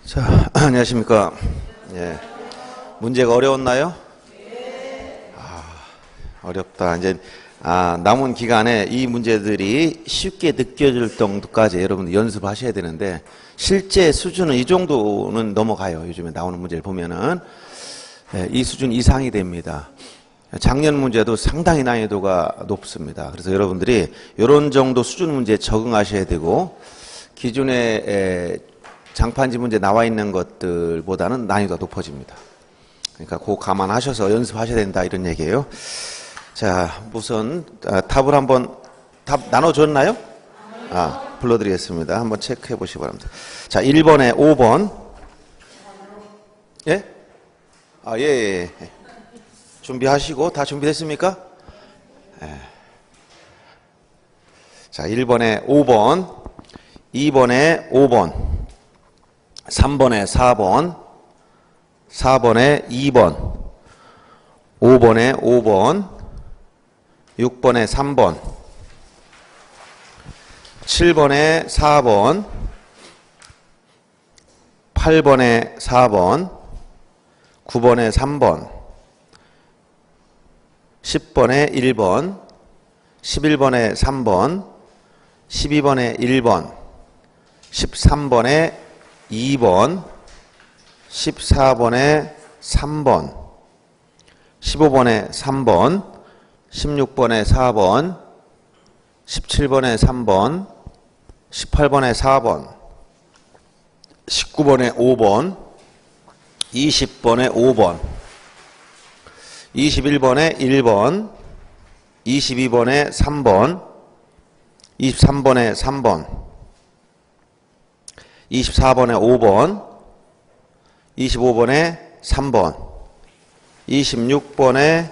자, 안녕하십니까. 예. 문제가 어려웠나요? 어렵다. 이제, 남은 기간에 이 문제들이 쉽게 느껴질 정도까지 여러분들 연습하셔야 되는데, 실제 수준은 이 정도는 넘어가요. 요즘에 나오는 문제를 보면은. 예, 이 수준 이상이 됩니다. 작년 문제도 상당히 난이도가 높습니다. 그래서 여러분들이 이런 정도 수준 문제에 적응하셔야 되고, 기존에 장판지 문제 나와 있는 것들보다는 난이도가 높아집니다. 그러니까 그거 감안하셔서 연습하셔야 된다 이런 얘기예요. 자, 우선 답을 한번 답 나눠줬나요? 불러드리겠습니다. 한번 체크해 보시기 바랍니다. 자, 1번에 5번. 예? 예. 준비하시고 다 준비됐습니까? 예. 자, 1번에 5번, 2번에 5번, 3번에 4번, 4번에 2번, 5번에 5번, 6번에 3번, 7번에 4번, 8번에 4번, 9번에 3번, 10번에 1번, 11번에 3번, 12번에 1번, 13번에 2번, 14번에 3번, 15번에 3번, 16번에 4번, 17번에 3번, 18번에 4번, 19번에 5번, 20번에 5번, 21번에 1번, 22번에 3번, 23번에 3번, 24번에 5번, 25번에 3번, 26번에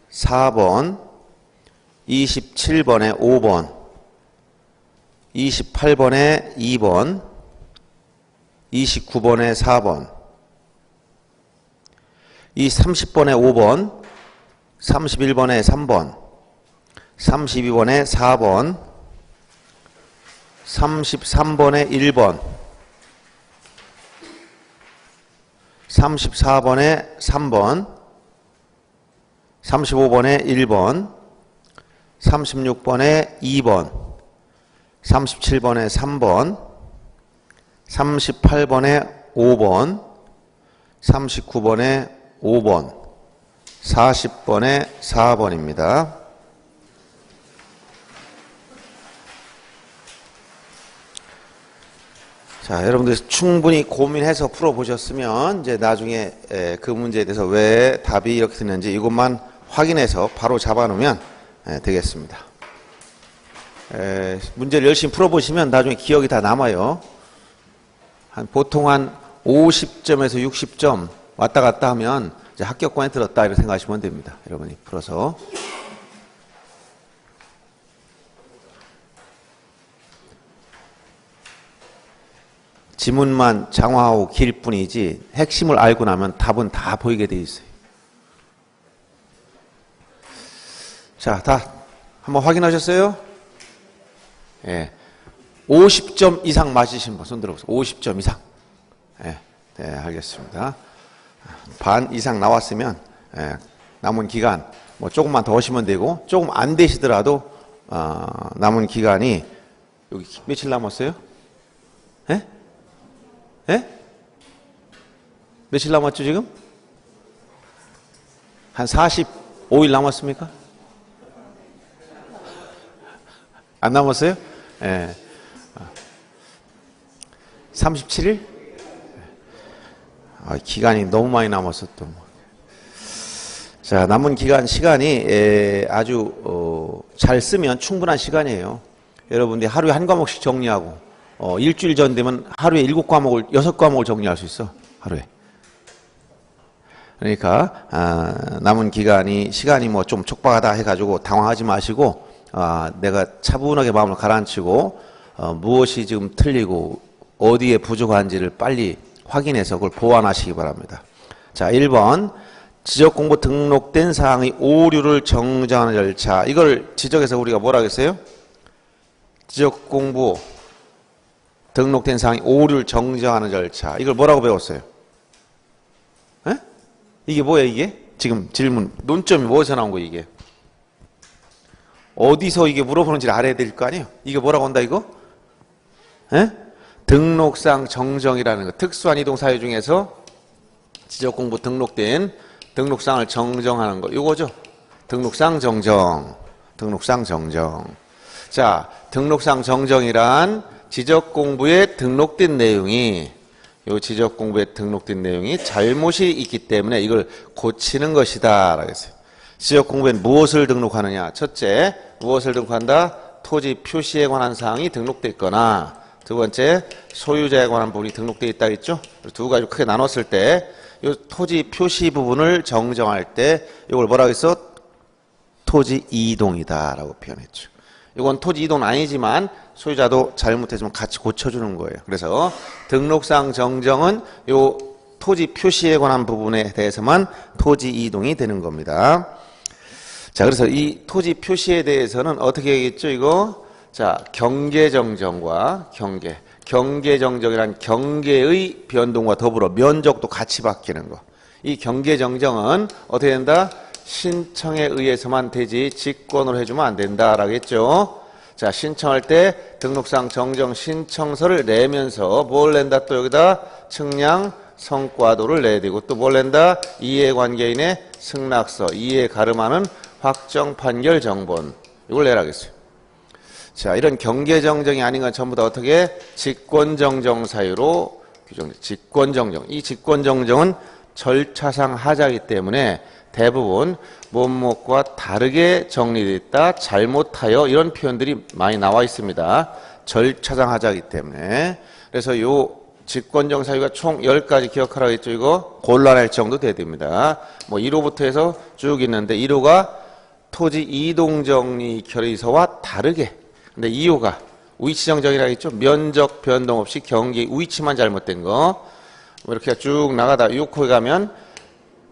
4번, 27번에 5번, 28번에 2번, 29번에 4번, 30번에 5번, 31번에 3번, 32번에 4번, 33번에 1번, 34번에 3번, 35번에 1번, 36번에 2번, 37번에 3번, 38번에 5번, 39번에 5번, 40번에 4번입니다. 자, 여러분들 충분히 고민해서 풀어보셨으면 이제 나중에 그 문제에 대해서 왜 답이 이렇게 됐는지 이것만 확인해서 바로 잡아놓으면 되겠습니다. 문제를 열심히 풀어보시면 나중에 기억이 다 남아요. 보통 한 50점에서 60점 왔다 갔다 하면 이제 합격권에 들었다 이렇게 생각하시면 됩니다. 여러분이 풀어서. 지문만 장화하고 길 뿐이지 핵심을 알고 나면 답은 다 보이게 돼 있어요. 자, 다 한번 확인하셨어요? 예. 50점 이상 맞으신 분 손 들어보세요. 50점 이상. 네, 알겠습니다. 반 이상 나왔으면 남은 기간 뭐 조금만 더 하시면 되고 조금 안 되시더라도 남은 기간이 여기 며칠 남았어요? 예? 예? 며칠 남았죠 지금? 한 45일 남았습니까? 안 남았어요? 예. 37일? 기간이 너무 많이 남았어 또. 자, 남은 기간 시간이 아주 잘 쓰면 충분한 시간이에요. 여러분들이 하루에 한 과목씩 정리하고 일주일 전 되면 하루에 7과목을 6과목을 정리할 수 있어. 하루에. 그러니까 남은 기간이 시간이 뭐 좀 촉박하다 해가지고 당황하지 마시고 내가 차분하게 마음을 가라앉히고 무엇이 지금 틀리고 어디에 부족한지를 빨리 확인해서 그걸 보완하시기 바랍니다. 자, 1번 지적공부 등록된 사항의 오류를 정정하는 절차. 이걸 지적해서 우리가 뭐라 하겠어요? 지적공부 등록된 사항이 오류를 정정하는 절차. 이걸 뭐라고 배웠어요? 에? 이게 뭐예요, 이게? 지금 질문, 논점이 뭐에서 나온 거예요, 이게? 어디서 이게 물어보는지를 알아야 될 거 아니에요? 이게 뭐라고 한다, 이거? 에? 등록상 정정이라는 거. 특수한 이동 사유 중에서 지적공부 등록된 등록상을 정정하는 거. 이거죠? 등록상 정정. 등록상 정정. 자, 등록상 정정이란 지적공부에 등록된 내용이, 요 지적공부에 등록된 내용이 잘못이 있기 때문에 이걸 고치는 것이다. 라고 했어요. 지적공부엔 무엇을 등록하느냐? 첫째, 무엇을 등록한다? 토지 표시에 관한 사항이 등록되어 있거나, 두 번째, 소유자에 관한 부분이 등록되어 있다 했죠? 두 가지로 크게 나눴을 때, 이 토지 표시 부분을 정정할 때, 이걸 뭐라고 했어? 토지 이동이다. 라고 표현했죠. 이건 토지 이동은 아니지만, 소유자도 잘못했으면 같이 고쳐주는 거예요. 그래서 등록상 정정은 이 토지 표시에 관한 부분에 대해서만 토지 이동이 되는 겁니다. 자, 그래서 이 토지 표시에 대해서는 어떻게 하겠죠, 이거? 자, 경계정정과 경계정정이란 경계의 변동과 더불어 면적도 같이 바뀌는 거. 이 경계정정은 어떻게 된다? 신청에 의해서만 되지 직권으로 해주면 안 된다라고 했죠. 자, 신청할 때 등록상 정정 신청서를 내면서 뭘 낸다? 또 여기다 측량 성과도를 내야 되고 또 뭘 낸다? 이해관계인의 승낙서, 이해 가름하는 확정 판결 정본. 이걸 내라겠어요. 자, 이런 경계정정이 아닌 건 전부 다 어떻게? 직권정정 사유로 규정돼. 직권정정. 이 직권정정은 절차상 하자이기 때문에 대부분 뭐뭐과 다르게 정리되어 있다, 잘못하여 이런 표현들이 많이 나와 있습니다. 절차상 하자이기 때문에. 그래서 요 직권정 사유가 총 10가지 기억하라고 했죠. 이거 곤란할 정도 돼야 됩니다. 뭐 1호부터 해서 쭉 있는데 1호가 토지 이동정리 결의서와 다르게. 근데 2호가 위치정정이라고 했죠. 면적 변동 없이 경계 위치만 잘못된 거. 뭐 이렇게 쭉 나가다 6호에 가면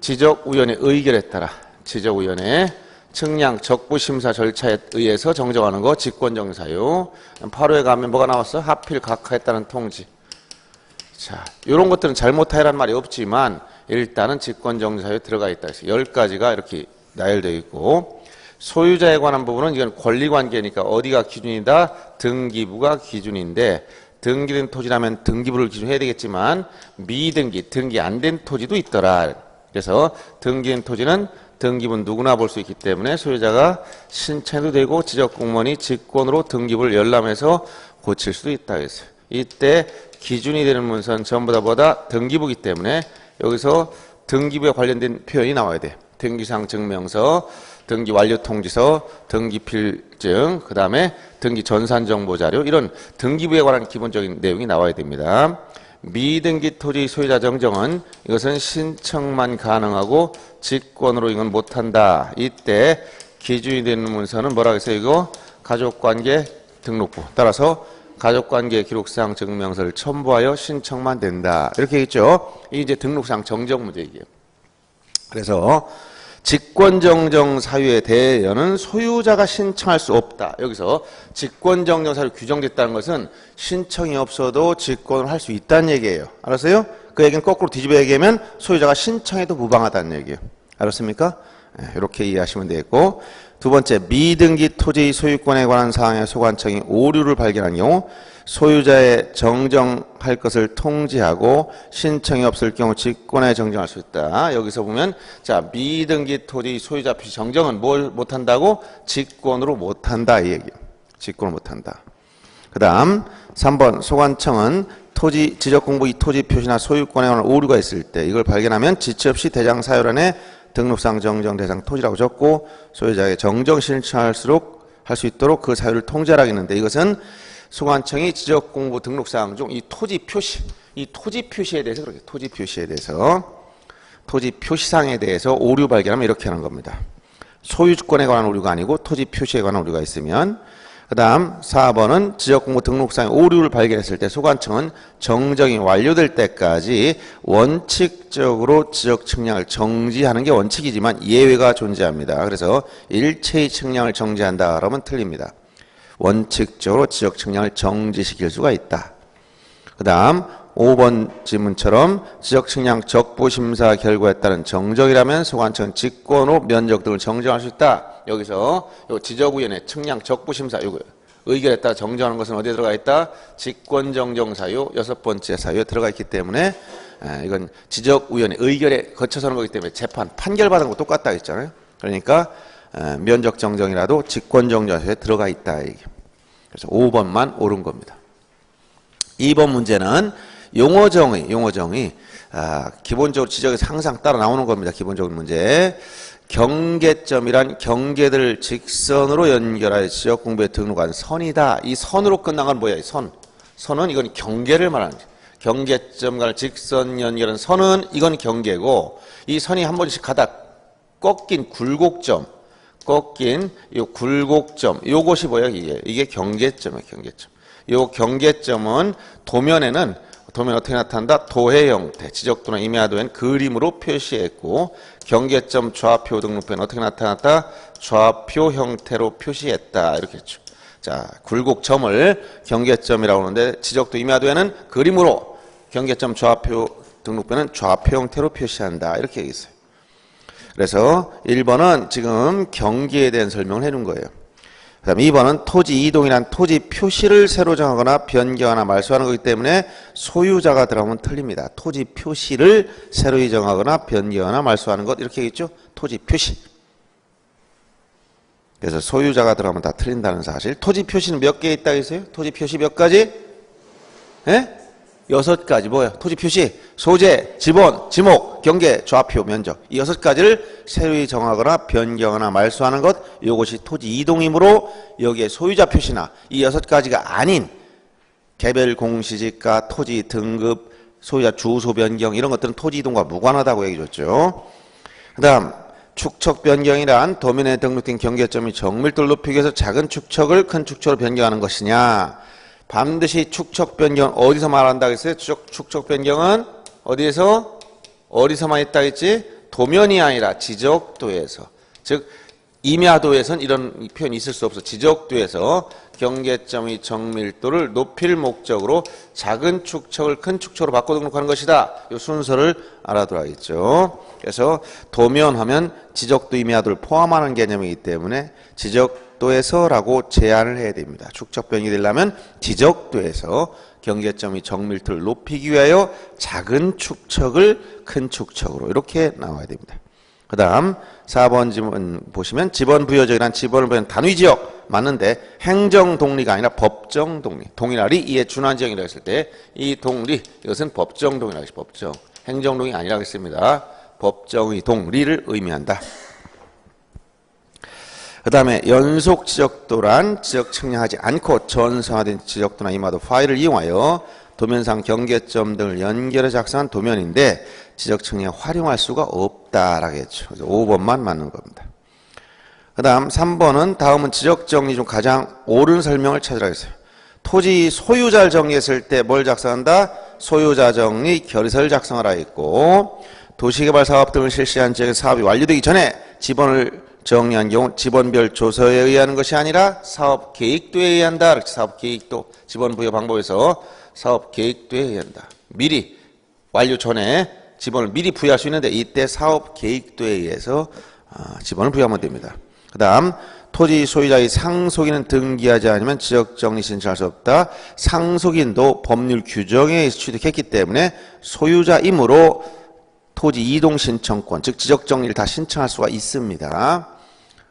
지적위원회 의결에 따라 지적위원회 측량 적부심사 절차에 의해서 정정하는 거 직권정사유. 8호에 가면 뭐가 나왔어? 하필 각하했다는 통지. 자, 이런 것들은 잘못하라는 말이 없지만 일단은 직권정사유에 들어가 있다. 그래서 10가지가 이렇게 나열되어 있고 소유자에 관한 부분은 이건 권리관계니까 어디가 기준이다? 등기부가 기준인데 등기된 토지라면 등기부를 기준해야 되겠지만 미등기, 등기 안 된 토지도 있더라. 그래서 등기된 토지는 등기부는 누구나 볼 수 있기 때문에 소유자가 신청해도 되고 지적공무원이 직권으로 등기부를 열람해서 고칠 수도 있다 했어요. 이때 기준이 되는 문서는 전부 다 뭐다? 등기부이기 때문에 여기서 등기부에 관련된 표현이 나와야 돼. 등기상 증명서, 등기 완료 통지서, 등기 필증, 그 다음에 등기 전산 정보 자료 이런 등기부에 관한 기본적인 내용이 나와야 됩니다. 미등기 토지 소유자 정정은 이것은 신청만 가능하고 직권으로 이건 못한다. 이때 기준이 되는 문서는 뭐라고 했어요? 이거 가족관계 등록부. 따라서 가족관계 기록상 증명서를 첨부하여 신청만 된다. 이렇게 했죠. 이게 이제 등록상 정정 문제이에요. 그래서 직권정정 사유에 대해서는 소유자가 신청할 수 없다. 여기서 직권정정 사유 규정됐다는 것은 신청이 없어도 직권을 할 수 있다는 얘기예요. 알았어요? 그 얘기는 거꾸로 뒤집어 얘기하면 소유자가 신청해도 무방하다는 얘기예요. 알았습니까? 네, 이렇게 이해하시면 되겠고 두 번째, 미등기 토지 소유권에 관한 사항에 소관청이 오류를 발견한 경우 소유자의 정정할 것을 통지하고 신청이 없을 경우 직권에 정정할 수 있다. 여기서 보면 자 미등기 토지 소유자 표시 정정은 뭘 못한다고? 직권으로 못한다 이 얘기예요. 직권을 못한다. 그 다음 3번 소관청은 토지 지적공부 이 토지 표시나 소유권에 관한 오류가 있을 때 이걸 발견하면 지체 없이 대장 사유란에 등록상 정정 대상 토지라고 적고 소유자에게 정정 신청할 수 있도록 그 사유를 통지하라겠는데 이것은 소관청이 지적공부 등록사항 중 이 토지 표시에 대해서 그렇게 토지 표시상에 대해서 오류 발견하면 이렇게 하는 겁니다. 소유권에 관한 오류가 아니고 토지 표시에 관한 오류가 있으면 그 다음 4번은 지적공부 등록상에 오류를 발견했을 때 소관청은 정정이 완료될 때까지 원칙적으로 지적 측량을 정지하는 게 원칙이지만 예외가 존재합니다. 그래서 일체의 측량을 정지한다 그러면 틀립니다. 원칙적으로 지적 측량을 정지시킬 수가 있다. 그 다음 5번 지문처럼 지적 측량 적부 심사 결과에 따른 정적이라면 소관청 직권으로 면적 등을 정정할 수 있다. 여기서 요 지적위원회 측량 적부 심사 요거 의결에 따라 정정하는 것은 어디에 들어가 있다? 직권 정정 사유 6번째 사유에 들어가 있기 때문에 이건 지적위원회 의결에 거쳐서 하는 거기 때문에 재판 판결받은 거 똑같다 했잖아요. 그러니까 면적 정정이라도 직권 정정 사유에 들어가 있다. 그래서 5번만 옳은 겁니다. 2번 문제는 용어정의 기본적으로 지적에서 항상 따라 나오는 겁니다. 기본적인 문제. 경계점이란 경계들을 직선으로 연결하여 지적 공부에 등록한 선이다. 이 선으로 끝난 건 뭐야? 이 선은 이건 경계를 말하는 거죠. 경계점과 직선 연결한 선은 이건 경계고, 이 선이 한 번씩 가다 꺾인 굴곡점, 요것이 뭐야? 이게 경계점이에요. 경계점. 요 경계점은 도면에는 어떻게 나타난다? 도해 형태, 지적도나 임야도에는 그림으로 표시했고, 경계점 좌표 등록표는 어떻게 나타났다? 좌표 형태로 표시했다. 이렇게 했죠. 자, 굴곡점을 경계점이라고 하는데 지적도 임야도에는 그림으로, 경계점 좌표 등록표는 좌표 형태로 표시한다. 이렇게 얘기했어요. 그래서 1번은 지금 경계에 대한 설명을 해놓은 거예요. 그 다음에 2번은 토지 이동이란 토지 표시를 새로 정하거나 변경하거나 말소하는 거기 때문에 소유자가 들어가면 틀립니다. 토지 표시를 새로 정하거나 변경하거나 말소하는 것 이렇게 얘기했죠. 토지 표시. 그래서 소유자가 들어가면 다 틀린다는 사실. 토지 표시는 몇 개 있다고 했어요? 토지 표시 몇 가지? 6가지. 뭐예요? 토지 표시, 소재, 지번, 지목, 경계, 좌표, 면적. 이 6가지를 새로 정하거나 변경하거나 말소하는 것, 이것이 토지 이동이므로 여기에 소유자 표시나 이 6가지가 아닌 개별 공시지가, 토지 등급, 소유자 주소 변경 이런 것들은 토지 이동과 무관하다고 얘기해 줬죠. 그 다음 축척 변경이란 도면에 등록된 경계점이 정밀도를 높이기 위해서 작은 축척을 큰 축척으로 변경하는 것이냐. 반드시 축척 변경은 어디서 말한다고 했어요? 축척 변경은 어디서만 있다 했지? 도면이 아니라 지적도에서. 즉 임야도에선 이런 표현이 있을 수 없어. 지적도에서 경계점의 정밀도를 높일 목적으로 작은 축척을 큰 축척으로 바꿔 등록하는 것이다. 이 순서를 알아둬야겠죠. 그래서 도면하면 지적도 임야도를 포함하는 개념이기 때문에 지적도에서라고 제한을 해야 됩니다. 축척 변경이 되려면 지적도에서 경계점의 정밀도를 높이기 위하여 작은 축척을 큰 축척으로 이렇게 나와야 됩니다. 그 다음 4번 지문 보시면 지번부여적이란 지번을 부여한 단위지역 맞는데 행정동리가 아니라 법정동리. 동일하리 이에 준환지역이라고 했을 때 이 동리 이것은 법정동이라고 했죠. 법정. 행정동이 아니라고 했습니다. 법정의 동리를 의미한다. 그 다음에 연속 지적도란 지적 측량하지 않고 전성화된 지적도나 임야도 파일을 이용하여 도면상 경계점 등을 연결해 작성한 도면인데 지적 측량에 활용할 수가 없다라고 했죠. 그래서 5번만 맞는 겁니다. 그 다음 3번은 다음은 지적 정리 중 가장 옳은 설명을 찾으라고 했어요. 토지 소유자를 정리했을 때 뭘 작성한다? 소유자 정리 결의서를 작성하라 했고, 도시개발 사업 등을 실시한 지역의 사업이 완료되기 전에 지번을 정리한 경우 지번별 조서에 의하는 것이 아니라 사업 계획도에 의한다. 사업 계획도 지번 부여 방법에서 사업 계획도에 의한다. 미리 완료 전에 지번을 미리 부여할 수 있는데 이때 사업 계획도에 의해서 지번을 부여하면 됩니다. 그 다음 토지 소유자의 상속인은 등기하지 않으면 지적정리 신청할 수 없다. 상속인도 법률 규정에 의해서 취득했기 때문에 소유자이므로 토지 이동 신청권, 즉 지적정리를 다 신청할 수가 있습니다.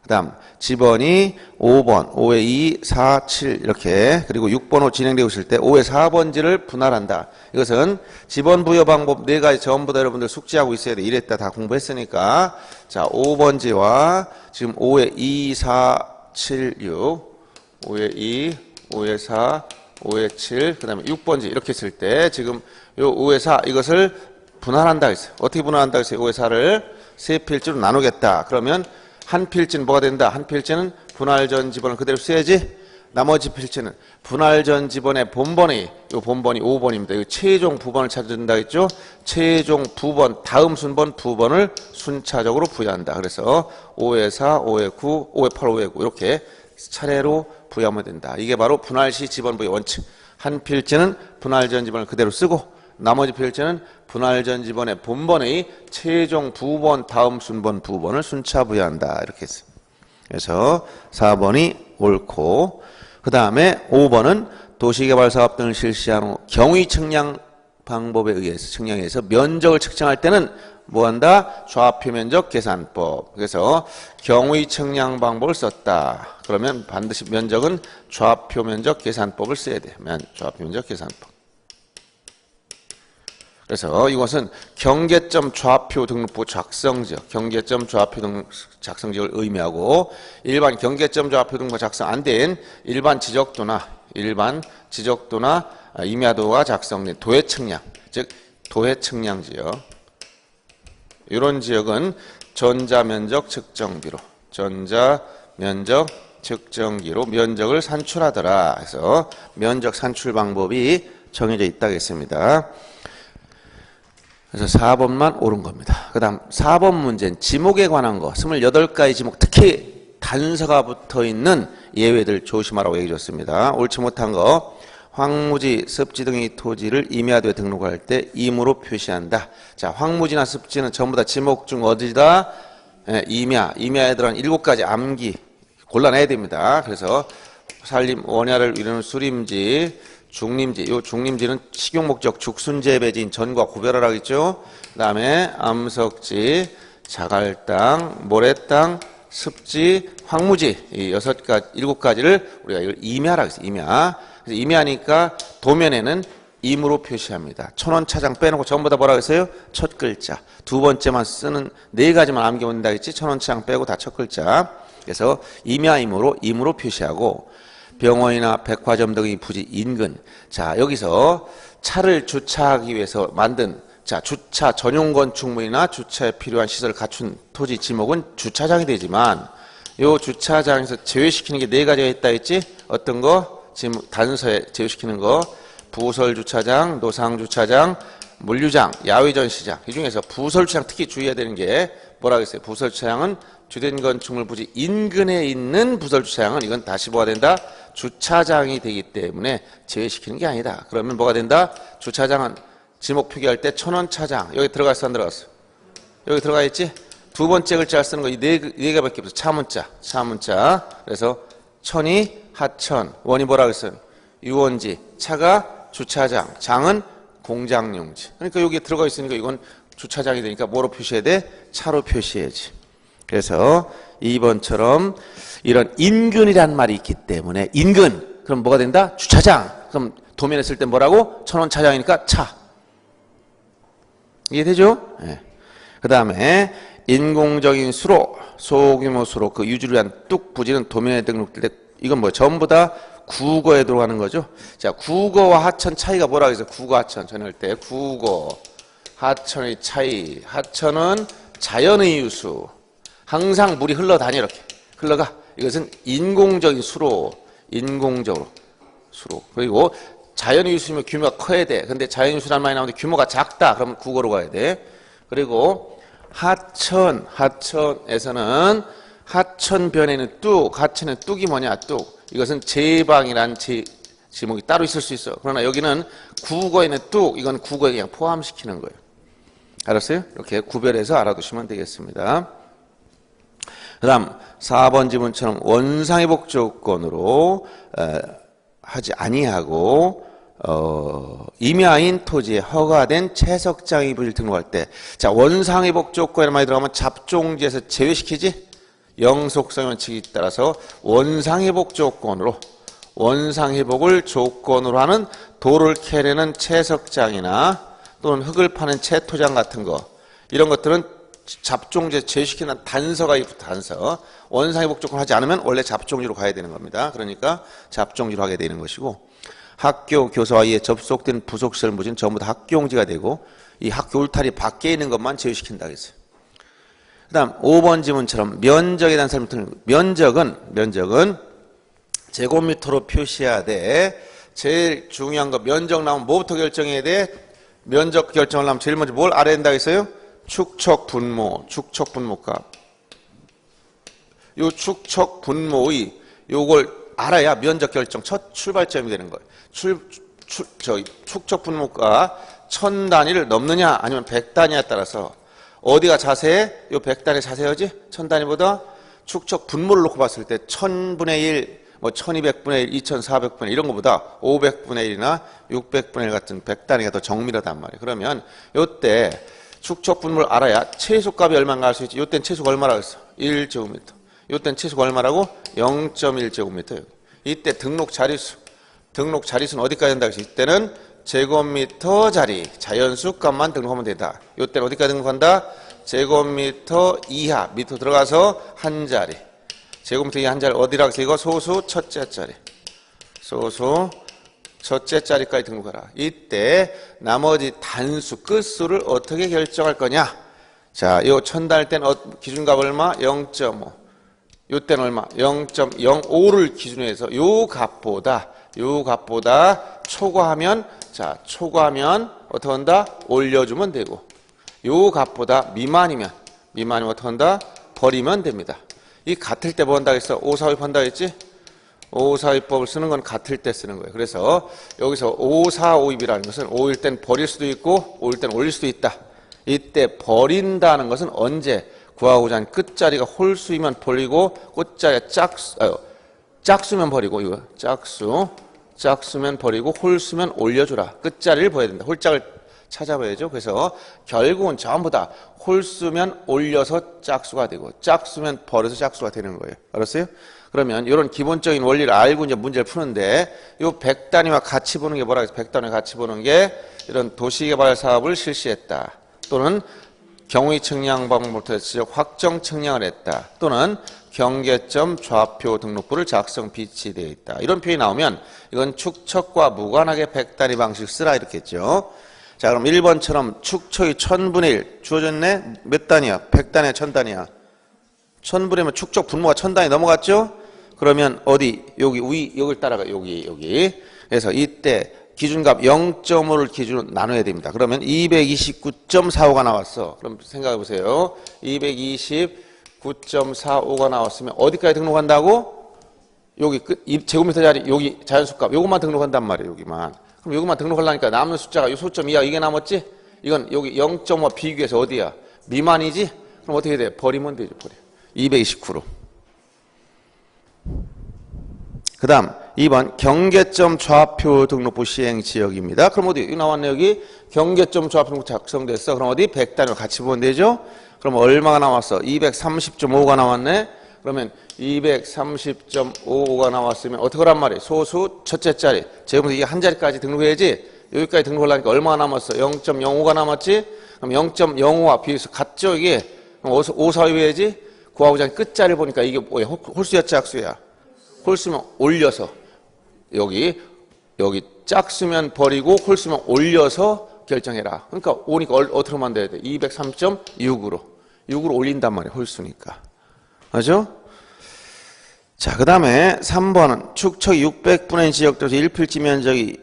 그 다음 지번이 5번, 5의 2, 4, 7 이렇게, 그리고 6번으로 진행되고 있을 때 5의 4번지를 분할한다. 이것은 지번 부여 방법 4가지 전부 다 여러분들 숙지하고 있어야 돼. 이랬다 다 공부했으니까. 자, 5번지와 지금 5의 2, 4, 7, 6, 5의 2, 5의 4, 5의 7, 그 다음에 6번지 이렇게 했을 때 지금 요 5의 4 이것을 분할한다 했어요. 어떻게 분할한다 했어요? 5의 4를 세 필지로 나누겠다. 그러면 한 필지는 뭐가 된다? 한 필지는 분할 전 지번을 그대로 써야지. 나머지 필지는 분할 전 지번의 본번이, 요 본번이 5번입니다. 이 최종 부번을 찾는다 했죠? 최종 부번, 다음 순번 부번을 순차적으로 부여한다. 그래서 5의 4, 5의 9, 5의 8, 5의 9 이렇게 차례로 부여하면 된다. 이게 바로 분할 시 지번 부여 원칙. 한 필지는 분할전 지번을 그대로 쓰고 나머지 필지는 분할전 지번의 본번의 최종 부번 다음 순번 부번을 순차 부여한다. 이렇게 했어요. 그래서 4번이 옳고 그 다음에 5번은 도시개발사업 등을 실시한 후 경위 측량 방법에 의해서 측량에 의해서 면적을 측정할 때는 뭐한다? 좌표 면적 계산법. 그래서 경위 측량 방법을 썼다. 그러면 반드시 면적은 좌표 면적 계산법을 써야 돼. 좌표 면적 계산법. 그래서 이것은 경계점 좌표 등록부 작성지역, 경계점 좌표 등록 작성지역을 의미하고 일반 경계점 좌표 등록부 작성 안 된 일반 지적도나 임야도가 작성된 도해 측량, 즉 도해 측량 지역. 이런 지역은 전자면적 측정기로 면적을 산출하더라. 그래서 면적 산출 방법이 정해져 있다고 했습니다. 그래서 4번만 옳은 겁니다. 그 다음 4번 문제는 지목에 관한 거 28가지 지목, 특히 단서가 붙어있는 예외들 조심하라고 얘기해 줬습니다. 옳지 못한 거 황무지, 습지 등의 토지를 임야도에 등록할 때 임으로 표시한다. 자, 황무지나 습지는 전부 다 지목 중 어디다? 임야에 들어간 7가지 암기 골라내야 됩니다. 그래서 산림, 원야를 이루는 수림지, 중림지, 요 중림지는 식용목적 죽순재배지인 전과 구별을 하겠죠. 그 다음에 암석지, 자갈땅, 모래땅, 습지, 황무지 이 7가지를 우리가 이걸 임야라고 했어요. 임야. 그래서 임야니까 도면에는 임으로 표시합니다. 천원차장 빼놓고 전부 다 뭐라고 했어요? 첫 글자. 두 번째만 쓰는 4가지만 암기면 된다 했지. 천원차장 빼고 다 첫 글자. 그래서 임야임으로 임으로 표시하고 병원이나 백화점 등의 부지 인근. 자, 여기서 차를 주차하기 위해서 만든 주차 전용 건축물이나 주차에 필요한 시설을 갖춘 토지 지목은 주차장이 되지만 요 주차장에서 제외시키는 게 4가지가 있다 했지? 어떤 거? 지금 단서에 제외시키는 거 부설주차장, 노상주차장, 물류장, 야외전시장. 이 중에서 부설주차장 특히 주의해야 되는 게 뭐라고 했어요? 부설주차장은 주된 건축물 부지 인근에 있는 부설주차장은 이건 다시 뭐가 된다? 주차장이 되기 때문에 제외시키는 게 아니다. 그러면 뭐가 된다? 주차장은 지목 표기할 때 천원차장. 여기 들어갔어 안 들어갔어? 여기 들어가 있지? 두 번째 글자 쓰는 거 이 네 개밖에 없어. 차문자. 그래서 천이 하천, 원이 뭐라고 했어요? 유원지, 차가 주차장, 장은 공장용지. 그러니까 여기 들어가 있으니까 이건 주차장이 되니까 뭐로 표시해야 돼? 차로 표시해야지. 그래서 2번처럼 이런 인근이란 말이 있기 때문에 인근, 그럼 뭐가 된다? 주차장. 그럼 도면에 쓸 때 뭐라고? 천원차장이니까 차. 이해되죠? 네. 그 다음에 인공적인 수로, 소규모 수로 그 유지를 위한 뚝 부지는 도면에 등록될 때 이건 뭐 전부 다 국어에 들어가는 거죠. 자, 국어와 하천 차이가 뭐라고 해서 국어 하천 전할 때 국어 하천의 차이. 하천은 자연의 유수. 항상 물이 흘러다니 이렇게 흘러가. 이것은 인공적인 수로, 인공적으로 수로. 그리고 자연의 유수면 규모가 커야 돼. 근데 자연의 유수란 말이 나오는데 규모가 작다. 그러면 국어로 가야 돼. 그리고 하천에서는 하천변에는 뚝, 하천의 뚝이 뭐냐? 뚝. 이것은 제방이란 지목이 따로 있을 수 있어. 그러나 여기는 국어에는 뚝, 이건 국어에 그냥 포함시키는 거예요. 알았어요? 이렇게 구별해서 알아두시면 되겠습니다. 그 다음 4번 지문처럼 원상회복 조건으로 하지 아니하고 임야인 토지에 허가된 채석장의 부지를 등록할 때, 자, 원상회복 조건에 많이 들어가면 잡종지에서 제외시키지? 영속성 원칙에 따라서 원상회복 조건으로, 원상회복을 조건으로 하는 돌을 캐내는 채석장이나 또는 흙을 파는 채토장 같은 거, 이런 것들은 잡종지에 제외시키는 단서가 있고, 단서. 원상회복 조건 하지 않으면 원래 잡종지로 가야 되는 겁니다. 그러니까 잡종지로 하게 되는 것이고, 학교, 교사와 이에 접속된 부속시설 무지는 전부 다 학교용지가 되고 이 학교 울타리 밖에 있는 것만 제외시킨다 그랬어요. 그 다음 5번 지문처럼 면적에 대한 설명을, 면적은 제곱미터로 표시해야 돼. 제일 중요한 거 면적 나오면 뭐부터 결정해야 돼? 면적 결정을 하면 제일 먼저 뭘 알아야 된다 했어요? 축척 분모값. 요 축척 분모의 요걸 알아야 면적 결정 첫 출발점이 되는 거예요. 축척 분모가 1000단위를 넘느냐 아니면 100단위에 따라서 어디가 자세해? 요 100단위 자세하지? 1000단위보다 축척 분모를 놓고 봤을 때 1000분의 1, 뭐 1200분의 1, 2400분의 1 이런 것보다 500분의 1이나 600분의 1 같은 100단위가 더 정밀하단 말이에요. 그러면 요때 축척 분모를 알아야 최소값이 얼마인가 알 수 있지. 요때는 최소가 얼마라고 했어? 1제곱미터. 요때는 최소가 얼마라고? 0.1제곱미터. 이때 등록 자릿수는 어디까지 된다고 했어? 이때는 제곱미터짜리 자연수 값만 등록하면 된다. 요때는 어디까지 등록한다? 제곱미터 이하 미터 들어가서 한 자리. 제곱미터 이하 한 자리 어디라고 했어? 이거 소수 첫째 자리. 소수 첫째 자리까지 등록하라. 이때 나머지 단수 끝수를 어떻게 결정할 거냐? 자, 요 1000단일 때는 기준값 얼마? 0.5. 요때는 얼마? 0.05를 기준으로 해서 요 값보다 초과하면 어떻게 한다? 올려주면 되고 요 값보다 미만이면 어떻게 한다? 버리면 됩니다. 이 같을 때 뭐 한다고 했어? 542법 한다고 했지? 542법을 쓰는 건 같을 때 쓰는 거예요. 그래서 여기서 545입이라는 것은 5일 땐 버릴 수도 있고 5일 땐 올릴 수도 있다. 이때 버린다는 것은 언제? 구하고자 하는 끝자리가 홀수이면 버리고 끝자리가 짝수면 버리고 이거 짝수면 버리고 홀수면 올려주라. 끝자리를 보여야 된다. 홀짝을 찾아봐야죠. 그래서 결국은 전부 다 홀수면 올려서 짝수가 되고 짝수면 버려서 짝수가 되는 거예요. 알았어요? 그러면 이런 기본적인 원리를 알고 이제 문제를 푸는데 이 100단위와 같이 보는 게 뭐라 해서 100단위와 같이 보는 게 이런 도시개발 사업을 실시했다. 또는 경의 측량 방법부터 확정 측량을 했다. 또는 경계점 좌표 등록부를 작성 비치되어 있다. 이런 표현이 나오면 이건 축척과 무관하게 100단위 방식 쓰라 이렇게 했죠. 자, 그럼 1번처럼 축척이 1000분의 1 주어졌네. 몇 단위야? 100단위야 1000단위야? 1000분이면 축척 분모가 1000단위 넘어갔죠? 그러면 어디? 여기를 따라가. 여기. 그래서 이때 기준값 0.5를 기준으로 나눠야 됩니다. 그러면 229.45가 나왔어. 그럼 생각해 보세요. 229.45가 나왔으면 어디까지 등록한다고? 여기 제곱미터 자리, 여기 자연수값. 요것만 등록한단 말이에요. 여기만. 그럼 여기만 등록하려니까 남는 숫자가 이 소점 이하 이게 남았지? 이건 여기 0.5와 비교해서 어디야? 미만이지? 그럼 어떻게 돼? 버리면 되죠. 229로. 그 다음 2번 경계점 좌표 등록부 시행 지역입니다. 그럼 어디? 여기 나왔네. 여기 경계점 좌표 등록부 작성됐어. 그럼 어디? 100단위로 같이 보면 되죠. 그럼 얼마가 나왔어? 230.5가 나왔네. 그러면 230.55가 나왔으면 어떻게 하란 말이에요? 소수 첫째 자리. 제곱미터 이게 한 자리까지 등록해야지. 여기까지 등록하려니까 얼마가 남았어? 0.05가 남았지? 그럼 0.05와 비해서 같죠? 이게. 그럼 542 해야지? 구하고자 하는 끝자리를 보니까 이게 뭐야? 홀수였지? 약수야? 홀수면 올려서 여기 짝수면 버리고 홀수면 올려서 결정해라. 그러니까 오니까 어떻게 만들어야 돼? 203.6으로 올린단 말이에요. 홀수니까. 맞죠? 자, 그 다음에 3번은 축척이 600분의 1 지역도에서 1필지 면적이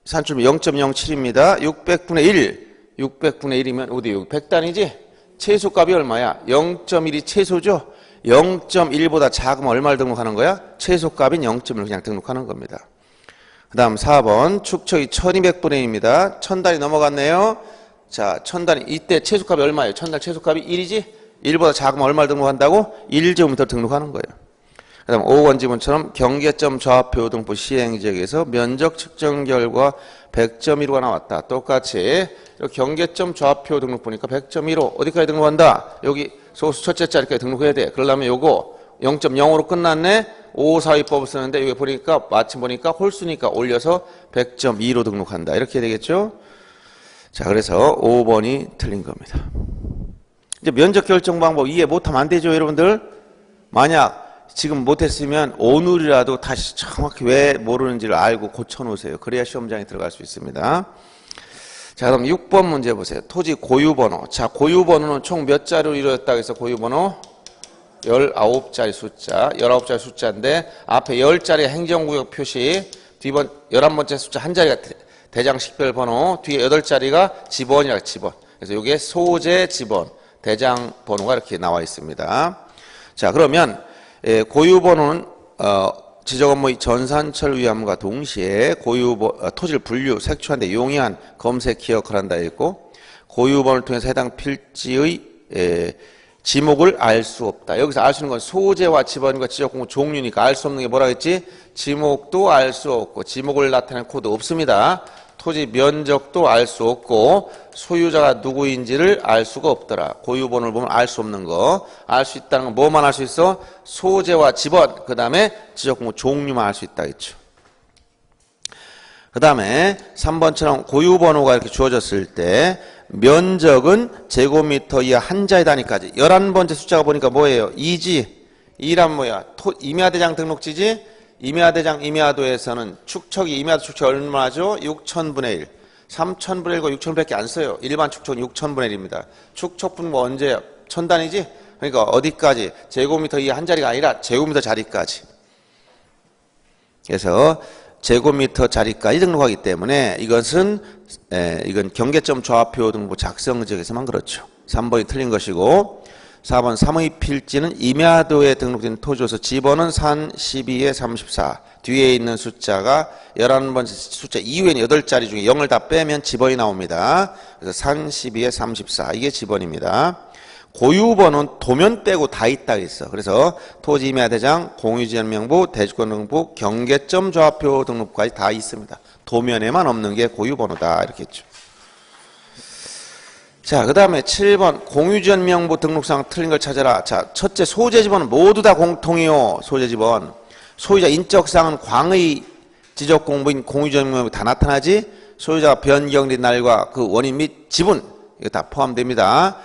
산출비 0.07입니다. 600분의 1이면 어디 여기 100단위지? 최소값이 얼마야? 0.1이 최소죠? 0.1보다 작으면 얼마를 등록하는 거야? 최소값인 0.1을 그냥 등록하는 겁니다. 그 다음 4번 축척이 1200분의 1입니다. 1000단위 넘어갔네요. 자, 1000단위 이때 최소값이 얼마예요? 1000단위 최소값이 1이지? 1보다 작으면 얼마를 등록한다고? 1제곱미터 등록하는 거예요. 그 다음 5번 지문처럼 경계점 좌표 등록부 시행지역에서 면적 측정 결과 100.15가 나왔다. 똑같이 경계점 좌표 등록 보니까 100.15 어디까지 등록한다? 여기 소수 첫째 자리까지 등록해야 돼. 그러려면 요거 0.05로 끝났네. 542법을 쓰는데 여기 보니까 마침 보니까 홀수니까 올려서 100.2로 등록한다. 이렇게 되겠죠? 자, 그래서 5번이 틀린 겁니다. 이제 면적 결정 방법 이해 못하면 안 되죠, 여러분들? 만약 지금 못했으면 오늘이라도 다시 정확히 왜 모르는지를 알고 고쳐놓으세요. 그래야 시험장에 들어갈 수 있습니다. 자, 그럼 6번 문제 보세요. 토지 고유번호. 자, 고유번호는 총 몇 자리로 이루어졌다고 해서 고유번호? 19자리 숫자. 19자리 숫자인데 앞에 10자리 행정구역 표시, 뒤번 11번째 숫자 한 자리가 대장 식별 번호, 뒤에 8자리가 지번이라 지번. 그래서 이게 소재 지번, 대장 번호가 이렇게 나와 있습니다. 자, 그러면 고유번호는 지적 업무의 전산처를 위함과 동시에 토지를 분류, 색출하는 데 용이한 검색 기억을 한다 했고, 고유번호를 통해서 해당 필지의 지목을 알 수 없다. 여기서 알 수 있는 건 소재와 지번과 지적공부 종류니까 알 수 없는 게 뭐라 했지? 지목도 알 수 없고, 지목을 나타내는 코드 없습니다. 토지 면적도 알 수 없고, 소유자가 누구인지를 알 수가 없더라. 고유번호를 보면 알 수 없는 거. 알 수 있다는 건 뭐만 알 수 있어? 소재와 지번, 그 다음에 지적공부 종류만 알 수 있다 했죠. 그 다음에 3번처럼 고유번호가 이렇게 주어졌을 때 면적은 제곱미터 이하 한자의 단위까지. 11번째 숫자가 보니까 뭐예요? 2지. 2란 뭐야? 임야대장 등록지지? 임야대장 임야도에서는 축척이 임야도 축척이 얼마죠? 6,000분의 1. 3,000분의 1과 6,000분밖에 안 써요. 일반 축척은 6,000분의 1입니다. 축척분 뭐 언제야? 1000단위지? 그러니까 어디까지? 제곱미터 이하 한 자리가 아니라 제곱미터 자리까지. 그래서 제곱미터 자리까지 등록하기 때문에 이건 경계점 좌표 등록 작성 지역에서만 그렇죠. 3번이 틀린 것이고, 4번 3의 필지는 임야도에 등록된 토지로서 지번은 산 12에 34. 뒤에 있는 숫자가 11번째 숫자 이후에 8자리 중에 0을 다 빼면 지번이 나옵니다. 그래서 산 12에 34. 이게 지번입니다. 고유번호는 도면 빼고 다 있다 했어. 그래서 토지 임야대장, 공유지연명부, 대주권 등록부, 경계점 좌표 등록까지 다 있습니다. 도면에만 없는 게 고유번호다 이렇게 했죠. 자, 그 다음에 7번 공유지연명부 등록상 틀린 걸 찾아라. 자, 첫째 소재지번은 모두 다 공통이요. 소재지번. 소유자 인적사항은 광의 지적공부인 공유지연명부 다 나타나지. 소유자가 변경된 날과 그 원인 및 지분 이거 다 포함됩니다.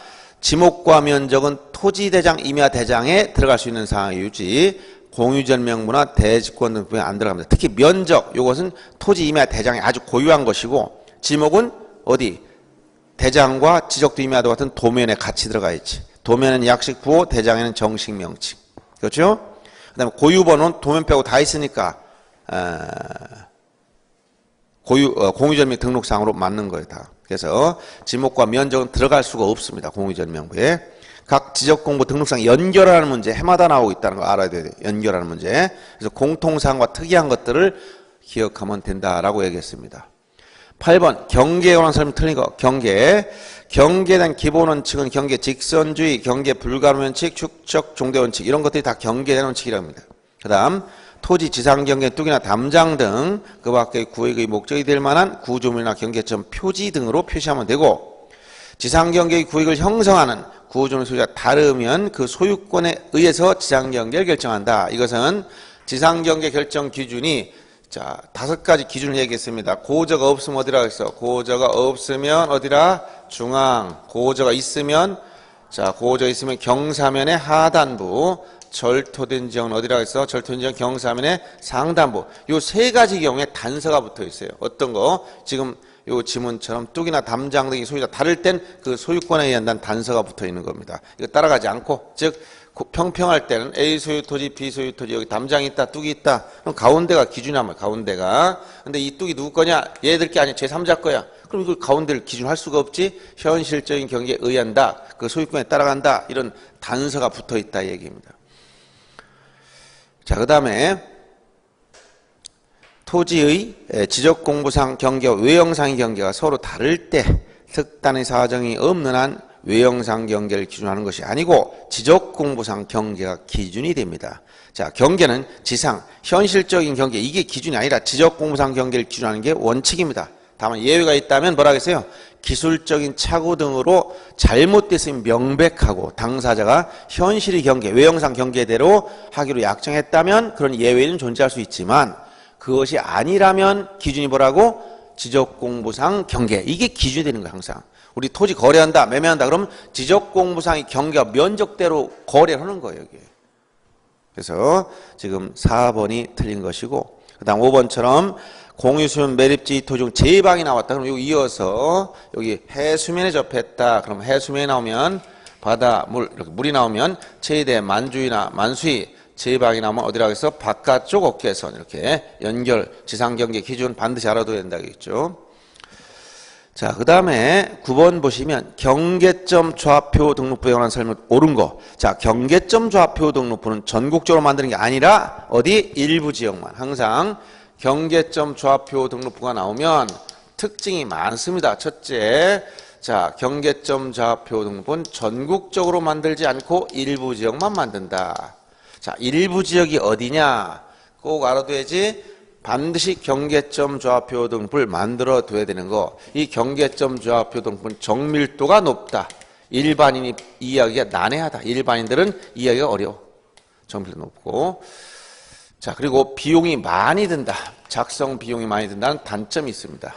지목과 면적은 토지대장, 임야대장에 들어갈 수 있는 사항이지 공유지연명부나 대지권 등부에 안 들어갑니다. 특히 면적, 이것은 토지, 임야대장에 아주 고유한 것이고, 지목은 어디? 대장과 지적도 임야도 같은 도면에 같이 들어가 있지. 도면은 약식 부호, 대장에는 정식 명칭. 그렇죠? 그 다음에 고유번호는 도면 빼고 다 있으니까 공유전명 등록상으로 맞는 거예요 다. 그래서 지목과 면적은 들어갈 수가 없습니다. 공유전명부에. 각 지적공부 등록상 연결하는 문제 해마다 나오고 있다는 거 알아야 돼요. 연결하는 문제. 그래서 공통사항과 특이한 것들을 기억하면 된다라고 얘기했습니다. 8번 경계에 관한 설명 틀린 거. 경계에 대한 기본 원칙은 경계 직선주의, 경계 불가능 원칙, 축척 종대 원칙 이런 것들이 다 경계에 대한 원칙이라고 합니다. 그 다음 토지 지상 경계 뚝이나 담장 등 그 밖의 구역의 목적이 될 만한 구조물이나 경계점 표지 등으로 표시하면 되고, 지상 경계의 구역을 형성하는 구조물 소유가 다르면 그 소유권에 의해서 지상 경계를 결정한다. 이것은 지상 경계 결정 기준이 자, 5가지 기준을 얘기했습니다. 고저가 없으면 어디라 했어? 고저가 없으면 어디라? 중앙. 고저가 있으면, 자, 고저 있으면 경사면의 하단부. 절토된 지역은 어디라 했어? 절토된 지역은 경사면의 상단부. 요 3가지 경우에 단서가 붙어 있어요. 어떤 거? 지금 요 지문처럼 뚝이나 담장 등이 소유자 다를 땐 그 소유권에 의한 단서가 붙어 있는 겁니다. 이거 따라가지 않고, 즉, 평평할 때는 A 소유 토지, B 소유 토지, 여기 담장이 있다, 뚝이 있다. 그럼 가운데가 기준이란 가운데가. 근데 이 뚝이 누구 거냐? 얘들 게 아니야. 제3자 거야. 그럼 이걸 가운데를 기준할 수가 없지? 현실적인 경계에 의한다. 그 소유권에 따라간다. 이런 단서가 붙어 있다. 이 얘기입니다. 자, 그 다음에 토지의 지적공부상 경계와 외형상의 경계가 서로 다를 때 특단의 사정이 없는 한 외형상 경계를 기준하는 것이 아니고 지적공부상 경계가 기준이 됩니다. 자, 경계는 지상, 현실적인 경계, 이게 기준이 아니라 지적공부상 경계를 기준하는 게 원칙입니다. 다만 예외가 있다면 뭐라 하겠어요? 기술적인 착오 등으로 잘못됐으면 명백하고 당사자가 현실의 경계, 외형상 경계대로 하기로 약정했다면 그런 예외는 존재할 수 있지만, 그것이 아니라면 기준이 뭐라고? 지적공부상 경계. 이게 기준이 되는 거예요. 항상. 우리 토지 거래한다, 매매한다 그러면 지적공부상의 경계와 면적대로 거래를 하는 거예요. 여기. 그래서 지금 4번이 틀린 것이고, 그 다음 5번처럼 공유수면 매립지 토지 중 제방이 나왔다. 그럼 여기 이어서 여기 해수면에 접했다. 그럼 해수면에 나오면 바다, 물, 이렇게 물이 나오면 최대 만주이나 만수위, 제방이 나오면 어디라고 해서 바깥쪽 어깨선 이렇게 연결, 지상경계 기준 반드시 알아둬야 된다겠죠. 자, 그 다음에 9번 보시면 경계점 좌표 등록부에 관한 설명 옳은 거. 자, 경계점 좌표 등록부는 전국적으로 만드는 게 아니라 어디? 일부 지역만. 항상 경계점 좌표 등록부가 나오면 특징이 많습니다. 첫째, 자, 경계점 좌표 등록부는 전국적으로 만들지 않고 일부 지역만 만든다. 자, 일부 지역이 어디냐? 꼭 알아둬야지. 반드시 경계점 좌표 등록부를 만들어 둬야 되는 거. 이 경계점 좌표 등록부는 정밀도가 높다. 일반인이 이해하기가 난해하다. 일반인들은 이해하기가 어려워. 정밀도 높고. 자, 그리고 비용이 많이 든다. 작성 비용이 많이 든다는 단점이 있습니다.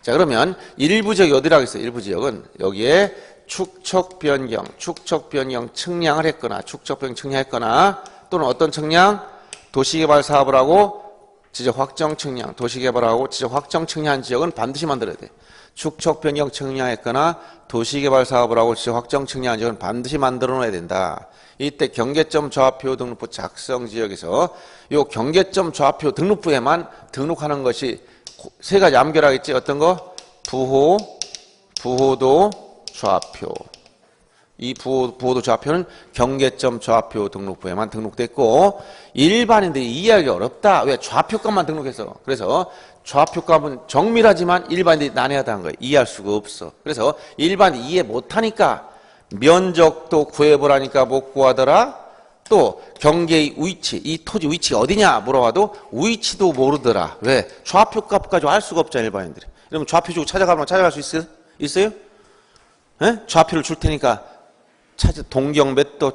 자, 그러면 일부 지역이 어디라고 했어요? 일부 지역은 여기에 축척 변경 측량을 했거나 축척 변경 측량했거나 또는 어떤 측량? 도시개발 사업을 하고 지적 확정 측량, 도시개발하고 지적 확정 측량한 지역은 반드시 만들어야 돼. 축척 변경 측량했거나 도시개발 사업을 하고 지적 확정 측량한 지역은 반드시 만들어 놓아야 된다. 이때 경계점 좌표 등록부 작성 지역에서 이 경계점 좌표 등록부에만 등록하는 것이 세 가지 암결하겠지. 어떤 거? 부호, 부호도 좌표. 이 부호도 좌표는 경계점 좌표 등록부에만 등록됐고 일반인들이 이해하기 어렵다. 왜? 좌표값만 등록해서. 그래서 좌표값은 정밀하지만 일반인들이 난해하다는 거예요. 이해할 수가 없어. 그래서 일반인이 이해 못하니까 면적도 구해보라니까 못 구하더라. 또 경계의 위치, 이 토지 위치가 어디냐 물어봐도 위치도 모르더라. 왜? 좌표값 가지고 알 수가 없잖아 일반인들이. 그러면 좌표 주고 찾아가면 찾아갈 수 있어요? 에? 좌표를 줄 테니까 동경 몇 도,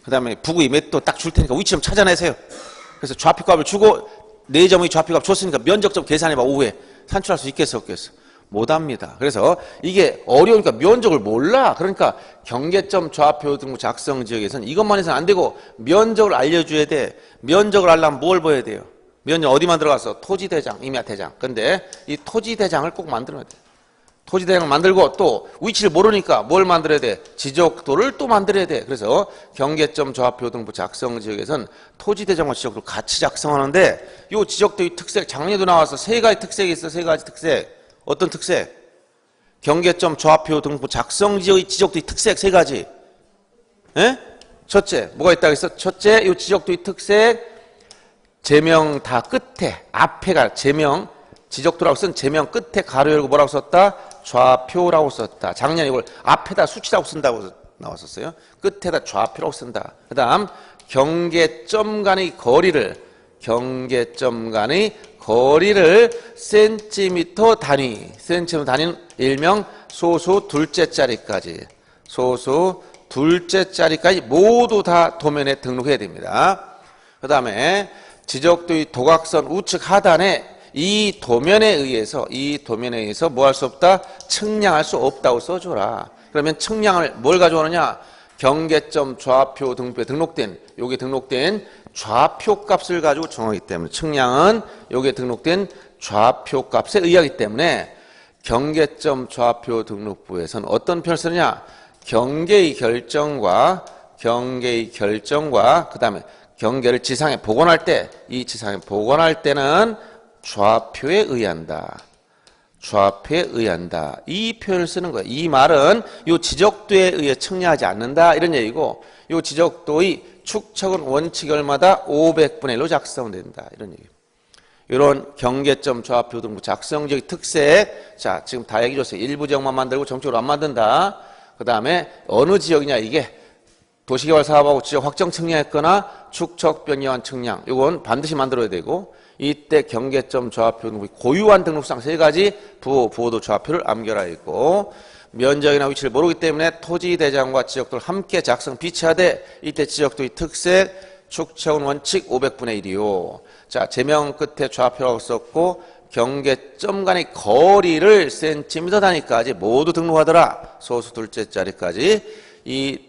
그 다음에 북위 몇 도 딱 줄 테니까 위치 좀 찾아내세요. 그래서 좌표값을 주고 4점의 좌표값 줬으니까 면적점 계산해봐. 오후에 산출할 수 있겠어 없겠어? 못합니다. 그래서 이게 어려우니까 면적을 몰라. 그러니까 경계점 좌표 등록 작성 지역에서는 이것만 해서는 안 되고 면적을 알려줘야 돼. 면적을 알려면 뭘 보여야 돼요? 면적 어디만 들어가서? 토지대장, 임야대장. 근데 이 토지대장을 꼭 만들어야 돼. 토지대장을 만들고 또 위치를 모르니까 뭘 만들어야 돼? 지적도를 또 만들어야 돼. 그래서 경계점 좌표 등부 작성 지역에서는 토지대장과 지적도를 같이 작성하는데 이 지적도의 특색 작년에도 나와서 세 가지 특색이 있어. 세 가지 특색. 어떤 특색? 경계점 좌표 등부 작성 지역의 지적도의 특색 세 가지. 에? 첫째 뭐가 있다고 했어? 첫째 이 지적도의 특색 제명 다 끝에 앞에가 제명 지적도라고 쓴 제명 끝에 가로 열고 뭐라고 썼다? 좌표라고 썼다. 작년에 이걸 앞에다 수치라고 쓴다고 나왔었어요. 끝에다 좌표라고 쓴다. 그 다음 경계점 간의 거리를 센티미터 단위는 일명 소수 둘째 자리까지 모두 다 도면에 등록해야 됩니다. 그 다음에 지적도의 도각선 우측 하단에 이 도면에 의해서 뭐 할 수 없다? 측량할 수 없다고 써줘라. 그러면 측량을 뭘 가져오느냐? 경계점 좌표 등록부에 여기 등록된 좌표값을 가지고 정하기 때문에 측량은 여기에 등록된 좌표값에 의하기 때문에 경계점 좌표 등록부에서는 어떤 표현을 쓰느냐? 경계의 결정과 그 다음에 경계를 지상에 복원할 때 이 지상에 복원할 때는 좌표에 의한다. 이 표현을 쓰는 거예요. 이 말은 이 지적도에 의해 측량하지 않는다 이런 얘기고 이 지적도의 축척은 원칙이 얼마다? 500분의 1로 작성된다 이런 얘기예요. 이런 경계점 좌표 등부 작성적 특색 자 지금 다 얘기 줬어요. 일부 지역만 만들고 전적으로 안 만든다. 그 다음에 어느 지역이냐 이게 도시개발 사업하고 지역 확정 측량했거나 축척 변경한 측량 이건 반드시 만들어야 되고 이때 경계점 좌표 등록이 고유한 등록상 세 가지 부호도 좌표를 암결하여 있고 면적이나 위치를 모르기 때문에 토지대장과 지적도를 함께 작성 비치하되 이때 지적도의 특색 축척은 원칙 500분의 1이요. 자 제명 끝에 좌표라고 썼고 경계점 간의 거리를 센티미터 단위까지 모두 등록하더라. 소수 둘째 자리까지 이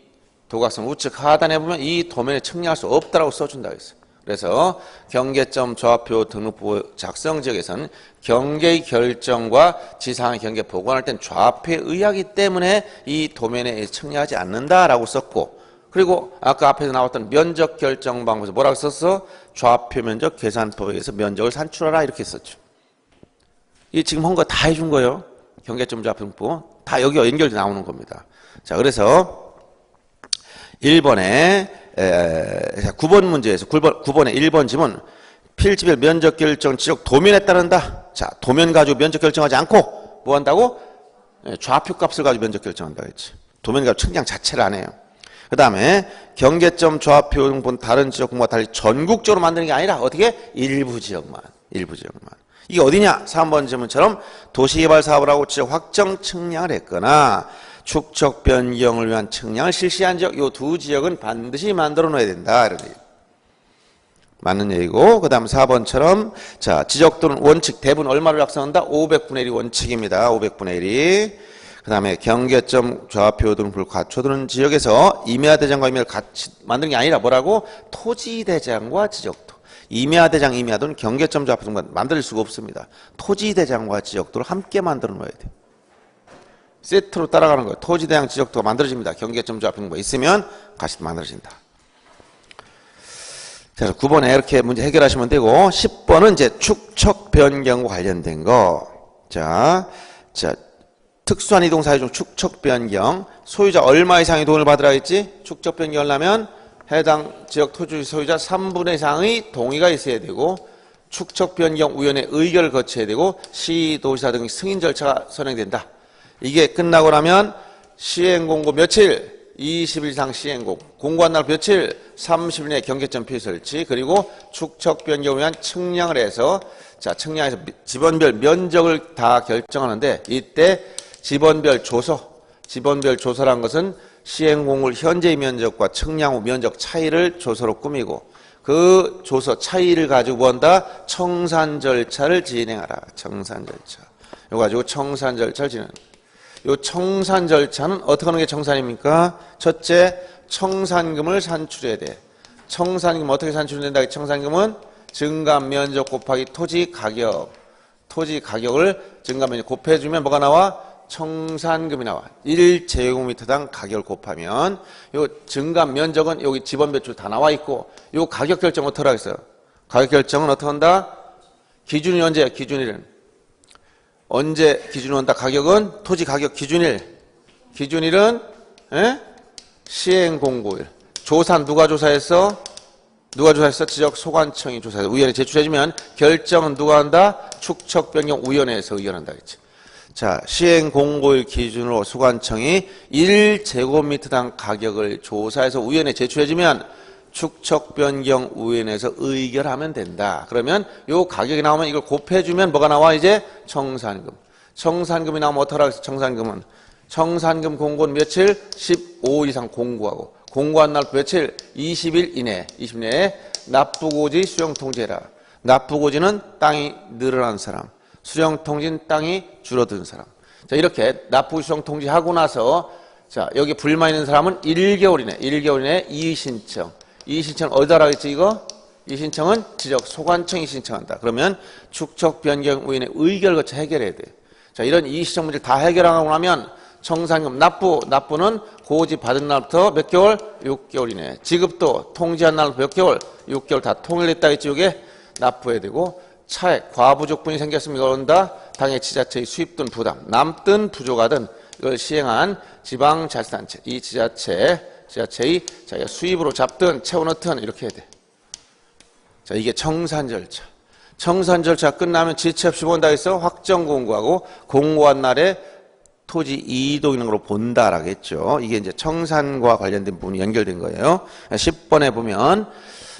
도각선 우측 하단에 보면 이 도면에 측량할 수 없다라고 써준다고 했어요. 그래서 경계점 좌표 등록부 작성 지역에서는 경계의 결정과 지상의 경계 복원할 땐 좌표에 의하기 때문에 이 도면에 측량하지 않는다라고 썼고 그리고 아까 앞에서 나왔던 면적 결정 방법에서 뭐라고 썼어? 좌표 면적 계산법에 의해서 면적을 산출하라 이렇게 썼죠. 이 지금 한 거 다 해준 거예요. 경계점 좌표등부 다 여기가 연결돼 나오는 겁니다. 자, 그래서 1번에 9번 문제에서 9번의 1번 지문 필지별 면적 결정 지적 도면에 따른다. 자, 도면 가지고 면적 결정하지 않고 뭐 한다고? 좌표 값을 가지고 면적 결정한다 했지. 도면 가지고 측량 자체를 안 해요. 그 다음에 경계점 좌표 등본 다른 지역과 달리 전국적으로 만드는 게 아니라 어떻게? 일부 지역만. 이게 어디냐? 3번 질문처럼 도시개발 사업을 하고 지역 확정 측량을 했거나 축척 변경을 위한 측량을 실시한 지역, 이 두 지역은 반드시 만들어 놓아야 된다. 이런 얘기. 맞는 얘기고, 그 다음 4번처럼, 자, 지적 또는 원칙, 대부분 얼마를 작성한다? 500분의 1이 원칙입니다. 500분의 1이. 그 다음에 경계점 좌표 등을 갖춰두는 지역에서 임야대장과 임야를 같이 만드는 게 아니라 뭐라고? 토지대장과 지적도. 임야대장, 임야도는 경계점 좌표 등과 만들 수가 없습니다. 토지대장과 지적도를 함께 만들어 놓아야 돼요. 세트로 따라가는 거예요. 토지대장, 지적도가 만들어집니다. 경계점 좌표 등과 있으면 같이 만들어진다. 자, 9번에 이렇게 문제 해결하시면 되고, 10번은 이제 축척 변경과 관련된 거. 자, 특수한 이동 사유 중 축척 변경. 소유자 얼마 이상의 돈을 받으라 했지? 축척 변경을 하면 해당 지역 토지 소유자 3분의 이상의 동의가 있어야 되고, 축척 변경 위원회 의결을 거쳐야 되고, 시도지사 등 승인 절차가 선행된다. 이게 끝나고 나면 시행 공고 며칠? 20일 이상 시행공, 공고한 날 며칠? 30일 내에 경계점 표 설치, 그리고 축척 변경을 위한 측량을 해서, 자, 측량해서 지번별 면적을 다 결정하는데, 이때 지번별 조서란 것은 시행공을 현재의 면적과 측량 후 면적 차이를 조서로 꾸미고, 그 조서 차이를 가지고 뭐 한다? 청산 절차를 진행하라. 청산 절차. 이거 가지고 청산 절차를 진행한다. 요 청산 절차는 어떻게 하는 게 청산입니까? 첫째, 청산금을 산출해야 돼. 청산금 어떻게 산출된다? 청산금은 증감 면적 곱하기 토지 가격을 증감 면적 곱해주면 뭐가 나와? 청산금이 나와. 1제곱미터당 가격을 곱하면 요 증감 면적은 여기 지번배출 다 나와 있고, 요 가격 결정 어떻게 하겠어요? 가격 결정은 어떻게 한다? 기준이 언제야? 기준일은 언제 기준으로 한다? 가격은 토지 가격 기준일은 시행 공고일. 조사 누가 조사했어? 지적 소관청이 조사해서 의원에 제출해주면 결정은 누가 한다? 축척 변경 위원회에서 의결한다 했지. 자, 시행 공고일 기준으로 소관청이 1제곱미터당 가격을 조사해서 위원회에 제출해주면 축척 변경 위원회에서 의결하면 된다. 그러면 요 가격이 나오면 이걸 곱해주면 뭐가 나와? 이제 청산금. 청산금이 나오면 어떡하라 그랬어? 청산금 공고는 며칠? 15일 이상 공고하고, 공고한 날 며칠? 20일 이내. 20일 내에 납부고지 수령통지해라. 납부고지는 땅이 늘어난 사람, 수령통지는 땅이 줄어든 사람. 자, 이렇게 납부고지 수령통지하고 나서, 자, 여기 불만 있는 사람은 1개월 이내 이의신청. 이의신청은 어디다 하겠지, 이거? 이의신청은 지적 소관청이 신청한다. 그러면 축척 변경 위원회 의결 거쳐 해결해야 돼. 자, 이런 이의신청 문제를 다 해결하고 나면 청산금 납부는 고지 받은 날부터 몇 개월? 6개월 이내. 지급도 통지한 날부터 몇 개월? 6개월 다 통일했다 했지, 이게? 납부해야 되고, 차액, 과부족분이 생겼으면 이걸 온다? 당해 지자체의 수입 든 부담, 남든 부족하든 이걸 시행한 지방자치단체, 이 지자체의 자기가 수입으로 잡든 채워넣든 이렇게 해야 돼. 자, 이게 청산 절차. 청산 절차 끝나면 지체 없이 본다 해서 확정 공고하고, 공고한 날에 토지 이동 있는 걸로 본다라고 했죠. 이게 이제 청산과 관련된 부분이 연결된 거예요. 10번에 보면,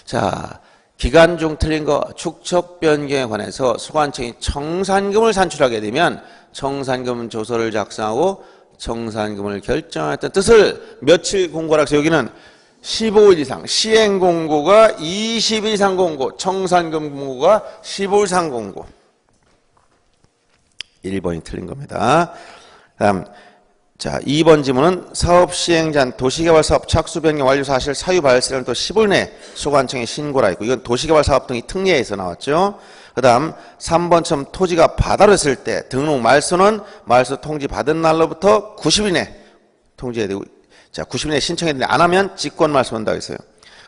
자, 기간 중 틀린 거 축척 변경에 관해서 소관청이 청산금을 산출하게 되면 청산금 조서를 작성하고 청산금을 결정했던 뜻을 며칠 공고라고 해서 여기는 15일 이상, 시행 공고가 20일 이상 공고, 청산금 공고가 15일 이상 공고. 1번이 틀린 겁니다. 다음, 자, 2번 지문은 사업 시행자는 도시개발 사업 착수 변경 완료 사실 사유 발생을 또 10일 내 소관청에 신고라 했고, 이건 도시개발 사업 등이 특례에서 나왔죠. 그 다음 3번처럼 토지가 바다로 했을 때 등록 말소는 말소 통지 받은 날로부터 90일 내 통지해야 되고, 자, 90일 내 신청해야 되는데 안 하면 직권 말소 한다고 했어요.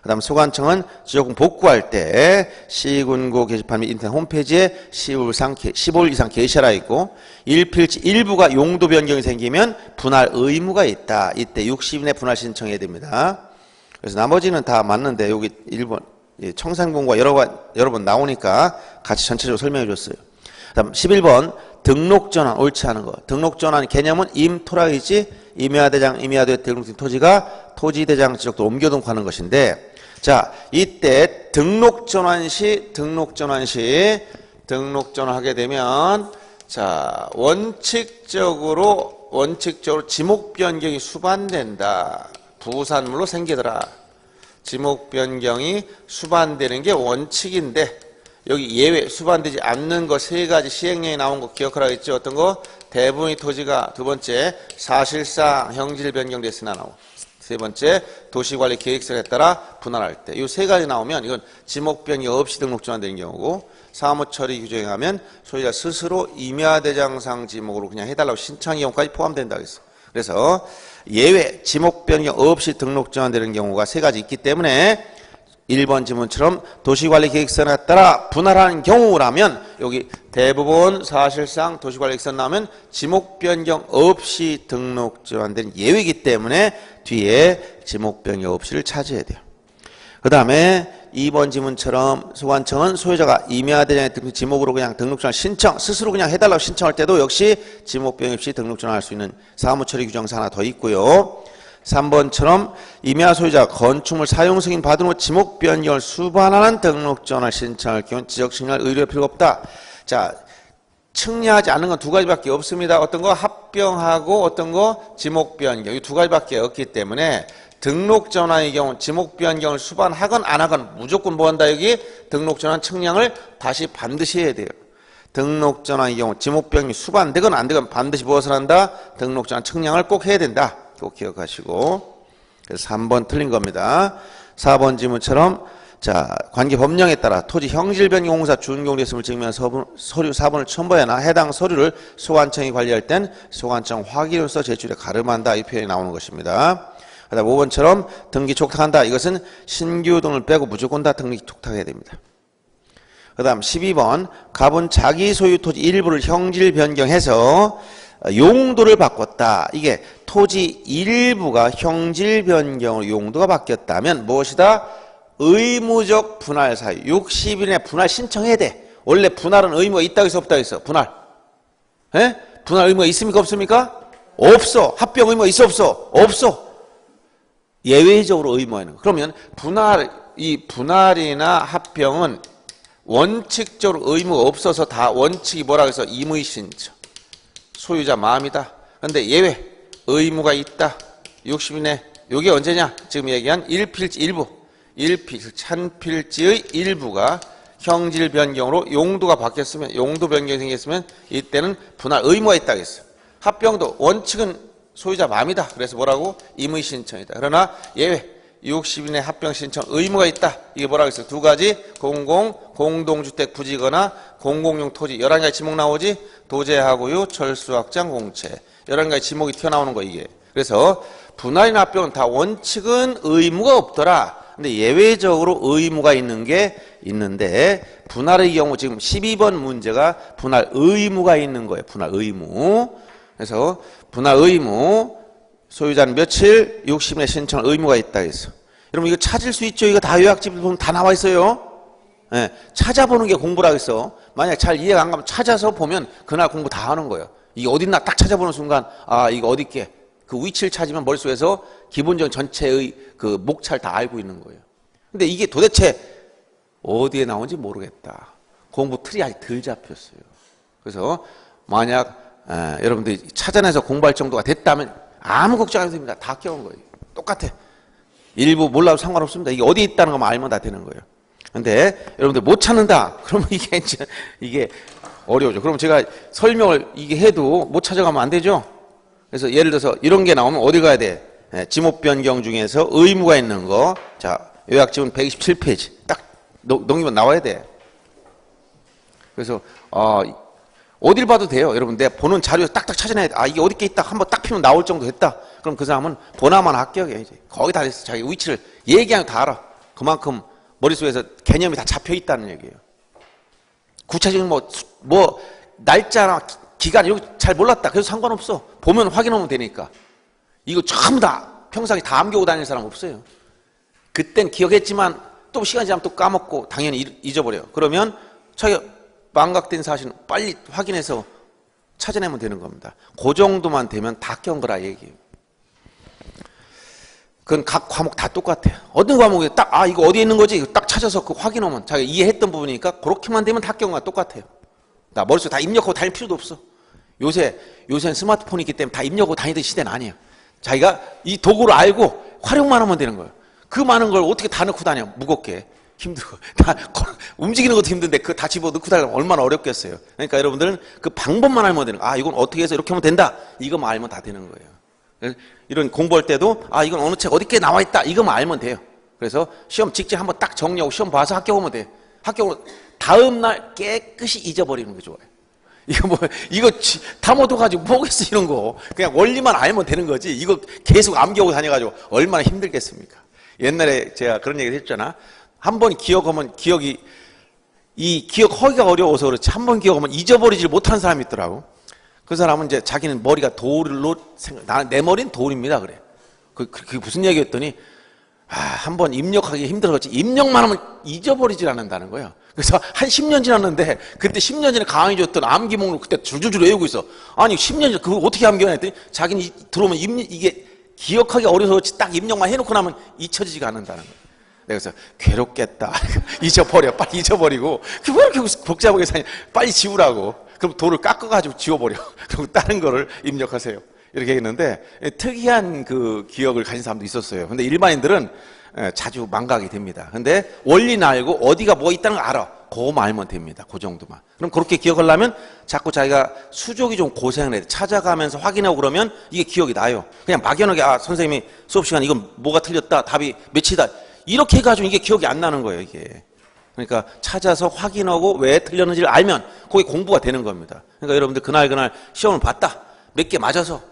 그다음 소관청은 지역군 복구할 때 시군구 게시판 및 인터넷 홈페이지에 15일 이상 게시하라 있고 일필지 일부가 용도 변경이 생기면 분할 의무가 있다. 이때 60일 내 분할 신청해야 됩니다. 그래서 나머지는 다 맞는데 여기 1번 청산공고가 여러 번 나오니까 같이 전체적으로 설명해 줬어요. 그다음 11번 등록전환 옳지 않은 거. 등록전환 개념은 임토락이지 임야대장, 임야도에 등록된 토지가 토지대장 지역도 옮겨둔 하는 것인데 자 이때 등록전환시 등록전환하게 되면 자 원칙적으로 지목 변경이 수반된다. 부산물로 생기더라. 지목 변경이 수반되는 게 원칙인데 여기 예외 수반되지 않는 거 세 가지 시행령이 나온 거 기억하라고 했죠. 어떤 거? 대부분의 토지가 두 번째 사실상 형질 변경됐으나 나오고 세 번째 도시관리 계획서에 따라 분할할 때 이 세 가지 나오면 이건 지목 변경 없이 등록 전환되는 경우고 사무처리 규정에 하면 소유자 스스로 임야대장상 지목으로 그냥 해달라고 신청한 경우까지 포함된다고 했어. 그래서 예외 지목 변경 없이 등록 전환되는 경우가 세 가지 있기 때문에 1번 지문처럼 도시관리 계획서에 따라 분할하는 경우라면 여기 대부분 사실상 도시관리 계획서 나오면 지목 변경 없이 등록 전환된 예외이기 때문에 뒤에 지목 변경 없이를 차지해야 돼요. 그 다음에 2번 지문처럼 소관청은 소유자가 임야대장에 지목으로 그냥 등록 전환 신청 스스로 그냥 해달라고 신청할 때도 역시 지목 변경 없이 등록 전환할 수 있는 사무처리 규정사 하나 더 있고요. 3번처럼 임야 소유자 건축물 사용 승인 받은 후 지목 변경을 수반하는 등록 전환 신청할 경우 지적 측량을 의뢰할 필요가 없다. 자, 측량하지 않는 건 두 가지밖에 없습니다. 어떤 거 합병하고 어떤 거 지목 변경 이 두 가지밖에 없기 때문에 등록 전환의 경우 지목 변경을 수반하건 안 하건 무조건 뭐 한다 여기 등록 전환 측량을 다시 반드시 해야 돼요. 등록 전환의 경우 지목 변경이 수반되건 안 되건 반드시 무엇을 한다? 등록 전환 측량을 꼭 해야 된다. 꼭 기억하시고 그래서 3번 틀린 겁니다. 4번 지문처럼 자 관계 법령에 따라 토지 형질 변경 공사 준공됐음을 증명한 서류 4번을 첨부해나 해당 서류를 소관청이 관리할 땐 소관청 확인으로서 제출에 가름한다 이 표현이 나오는 것입니다. 그다음 5번처럼 등기 촉탁한다. 이것은 신규 등을 빼고 무조건 다 등기 촉탁해야 됩니다. 그 다음 12번 갑은 자기 소유 토지 일부를 형질 변경해서 용도를 바꿨다. 이게 토지 일부가 형질 변경으로 용도가 바뀌었다면 무엇이다? 의무적 분할 사유. 60일 내 분할 신청해야 돼. 원래 분할은 의무가 있다고 해서 없다고 해서 분할. 에? 분할 의무가 있습니까? 없습니까? 없어. 합병 의무가 있어? 없어? 없어. 예외적으로 의무가 있는 거. 그러면 이 분할이나 합병은 원칙적으로 의무가 없어서 다 원칙이 뭐라고 해서 임의 신청. 소유자 마음이다. 그런데 예외 의무가 있다. 60일 내 이게 언제냐? 지금 얘기한 일필지 일부 찬필지의 일부가 형질 변경으로 용도가 바뀌었으면 용도 변경이 생겼으면 이때는 분할 의무가 있다고 했어. 합병도 원칙은 소유자 마음이다. 그래서 뭐라고? 임의 신청이다. 그러나 예외 60일 내 합병 신청 의무가 있다. 이게 뭐라고 했어? 두 가지 공동주택 부지거나 공공용 토지 11가지 지목 나오지? 도제하고요 철수 확장 공채 11가지 지목이 튀어나오는 거 이게. 그래서 분할이나 합병은 다 원칙은 의무가 없더라. 근데 예외적으로 의무가 있는 게 있는데 분할의 경우 지금 12번 문제가 분할 의무가 있는 거예요. 분할 의무. 그래서 분할 의무 소유자는 며칠 60일에 신청할 의무가 있다 해서 여러분 이거 찾을 수 있죠? 이거 다 요약집을 보면 다 나와 있어요. 네, 찾아보는 게 공부라고 했어. 만약 잘 이해가 안 가면 찾아서 보면 그날 공부 다 하는 거예요. 이게 어딨나 딱 찾아보는 순간 아 이거 어딨게 그 위치를 찾으면 머릿속에서 기본적인 전체의 그 목차를 다 알고 있는 거예요. 근데 이게 도대체 어디에 나온지 모르겠다. 공부 틀이 아직 덜 잡혔어요. 그래서 만약 여러분들이 찾아내서 공부할 정도가 됐다면 아무 걱정 안 해도 됩니다. 다 껴온 거예요. 똑같아. 일부 몰라도 상관없습니다. 이게 어디 있다는 것만 알면 다 되는 거예요. 근데 여러분들 못 찾는다. 그러면 이게 어려워져. 그럼 제가 설명을 이게 해도 못 찾아가면 안 되죠. 그래서 예를 들어서 이런 게 나오면 어디 가야 돼? 지목 변경 중에서 의무가 있는 거. 자, 요약집은 127페이지. 딱 넘기면 나와야 돼. 그래서 어딜 봐도 돼요. 여러분 내가 보는 자료에서 딱딱 찾아내야 돼. 아 이게 어디 있다 한번 딱 피면 나올 정도 됐다. 그럼 그 사람은 보나마나 합격이야. 이제 거의 다 됐어. 자기 위치를 얘기하면 다 알아. 그만큼 머릿속에서 개념이 다 잡혀 있다는 얘기예요. 구체적인 날짜나 기간 이런 거 잘 몰랐다. 그래서 상관없어. 보면 확인하면 되니까. 이거 전부 다 평상시 다 암기하고 다니는 사람 없어요. 그땐 기억했지만 또 시간이 지나면 또 까먹고 당연히 잊어버려요. 그러면 자기가 망각된 사실은 빨리 확인해서 찾아내면 되는 겁니다. 그 정도만 되면 다 껴온 거라 얘기예요. 그건 각 과목 다 똑같아요. 어떤 과목에 딱, 이거 어디에 있는 거지? 딱 찾아서 그 확인하면 자기가 이해했던 부분이니까 그렇게만 되면 다 껴온 거랑 똑같아요. 머릿속에 다 입력하고 다닐 필요도 없어. 요새는 스마트폰이 있기 때문에 다 입력하고 다니던 시대는 아니에요. 자기가 이 도구를 알고 활용만 하면 되는 거예요. 그 많은 걸 어떻게 다 넣고 다녀? 무겁게. 힘들고. 다 움직이는 것도 힘든데 그거 다 집어 넣고 다니면 얼마나 어렵겠어요. 그러니까 여러분들은 그 방법만 알면 되는 거예요. 이건 어떻게 해서 이렇게 하면 된다. 이거만 알면 다 되는 거예요. 이런 공부할 때도 이건 어느 책 어디에 나와 있다. 이거만 알면 돼요. 그래서 시험 직전 한번 딱 정리하고 시험 봐서 합격 오면 돼. 합격 오면 다음 날 깨끗이 잊어버리는 게 좋아요. 이거 다 못 가지고 뭐겠어 이런 거. 그냥 원리만 알면 되는 거지. 이거 계속 암기하고 다녀가지고 얼마나 힘들겠습니까? 옛날에 제가 그런 얘기를 했잖아. 한 번 기억하면 기억하기가 어려워서 그렇지 한 번 기억하면 잊어버리질 못하는 사람이 있더라고. 그 사람은 이제 자기는 머리가 돌로 내 머리는 돌입니다 그래. 그게 무슨 얘기였더니 한 번 입력하기 힘들었지 입력만 하면 잊어버리질 않는다는 거예요. 그래서 한 10년 지났는데 그때 10년 전에 강의줬던 암기 목록 그때 줄줄줄 외우고 있어. 아니 10년 전에 그거 어떻게 암기하냐 했더니 자기는 들어오면 이게 기억하기 어려서 그렇지 딱 입력만 해놓고 나면 잊혀지지가 않는다는 거예요. 그래서 괴롭겠다. 잊어버려. 빨리 잊어버리고. 왜 이렇게 복잡하게 사냐. 빨리 지우라고. 그럼 돌을 깎아가지고 지워버려. 그리고 다른 거를 입력하세요. 이렇게 했는데 특이한 그 기억을 가진 사람도 있었어요. 근데 일반인들은 자주 망각이 됩니다. 근데 원리는 알고 어디가 뭐 있다는 걸 알아. 그거만 알면 됩니다. 그 정도만. 그럼 그렇게 기억하려면 자꾸 자기가 수족이 좀 고생을 해야 돼. 찾아가면서 확인하고 그러면 이게 기억이 나요. 그냥 막연하게 선생님이 수업 시간에 이건 뭐가 틀렸다. 답이 몇이다. 이렇게 해가지고 이게 기억이 안 나는 거예요, 이게. 그러니까 찾아서 확인하고 왜 틀렸는지를 알면 그게 공부가 되는 겁니다. 그러니까 여러분들 그날 시험을 봤다. 몇 개 맞아서